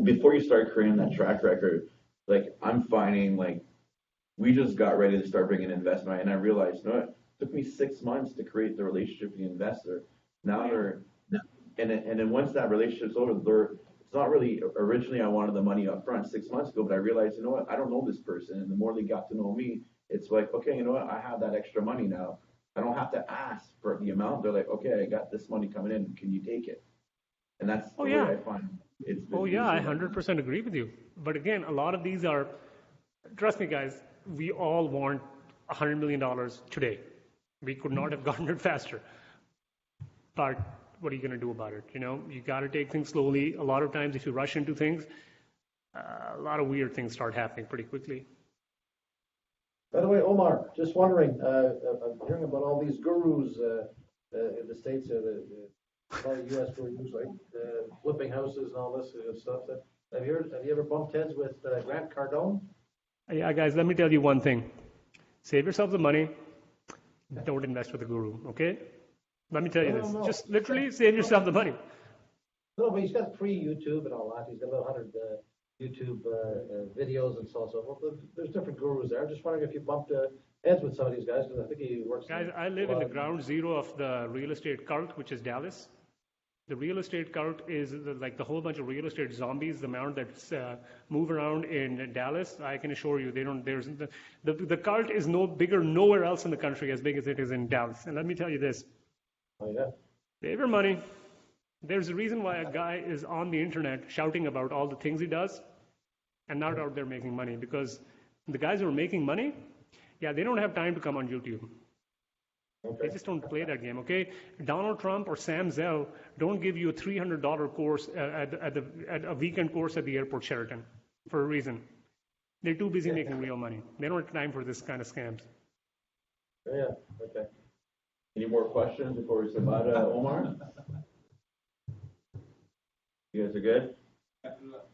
before you start creating that track record? Like I'm finding like we just got ready to start bringing investment, and I realized, it took me 6 months to create the relationship with the investor. Now and then once that relationship's over, it's not really, originally I wanted the money up front 6 months ago, but I realized, I don't know this person. And the more they got to know me, it's like, okay, I have that extra money now. I don't have to ask for the amount. They're like, okay, I got this money coming in. Can you take it? And that's the way I find it. I 100% agree with you. But again, a lot of these are, trust me guys, we all want $100 million today. We could not have gotten it faster. But what are you going to do about it? You got to take things slowly. A lot of times, if you rush into things, a lot of weird things start happening pretty quickly. By the way, Omar, just wondering, I'm hearing about all these gurus in the States, the US gurus, right? Flipping houses and all this stuff. Have you ever bumped heads with Grant Cardone? Yeah, guys, let me tell you one thing. Save yourself the money. Don't invest with a guru, okay? Let me tell you this. No. Just literally save yourself the money. No, but he's got free YouTube and all that. He's got about 100 YouTube videos and so on. So there's different gurus there. I'm just wondering if you bumped heads with some of these guys, because I think he works. Guys, I live in the ground zero of the real estate cult, which is Dallas. The real estate cult is like the whole bunch of real estate zombies, the amount that move around in Dallas. I can assure you, the cult is no bigger nowhere else in the country as big as it is in Dallas. And let me tell you this. Oh, yeah. Save your money. There's a reason why a guy is on the internet shouting about all the things he does and not out there making money, because the guys who are making money, they don't have time to come on YouTube. Okay. They just don't play that game, okay? Donald Trump or Sam Zell don't give you a $300 course at a weekend course at the airport Sheraton for a reason. They're too busy making real money. They don't have time for this kind of scams. Yeah, okay. Any more questions before we say bye to Omar? You guys are good?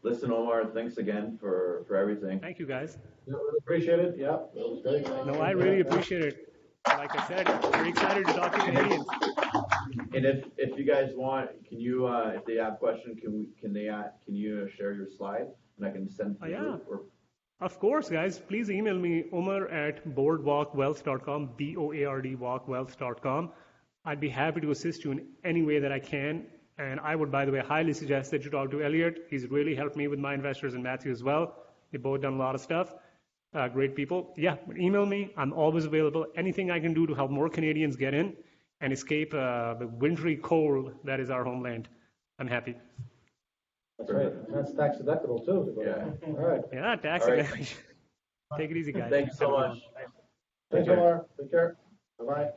Listen, Omar, thanks again for everything. Thank you, guys. Yeah, really appreciate it. Yeah, it was great. No, I really appreciate it. Like I said, very excited to talk to Canadians. And if you guys want, can you if they have questions, can you share your slide and I can send to you? Or... Of course, guys. Please email me, Omar at boardwalkwealth.com, BOARDwalkwealth.com. I'd be happy to assist you in any way that I can. And I would, by the way, highly suggest that you talk to Elliot. He's really helped me with my investors, and Matthew as well. They've both done a lot of stuff. Great people. Email me. I'm always available. Anything I can do to help more Canadians get in and escape the wintry cold that is our homeland, I'm happy. That's right. And that's tax deductible too. To go Yeah. down. All right. Yeah, tax All right. advantage. Take it easy, guys. Thank you so Have a good much. one. Thanks, care. Omar. Take care. Bye-bye.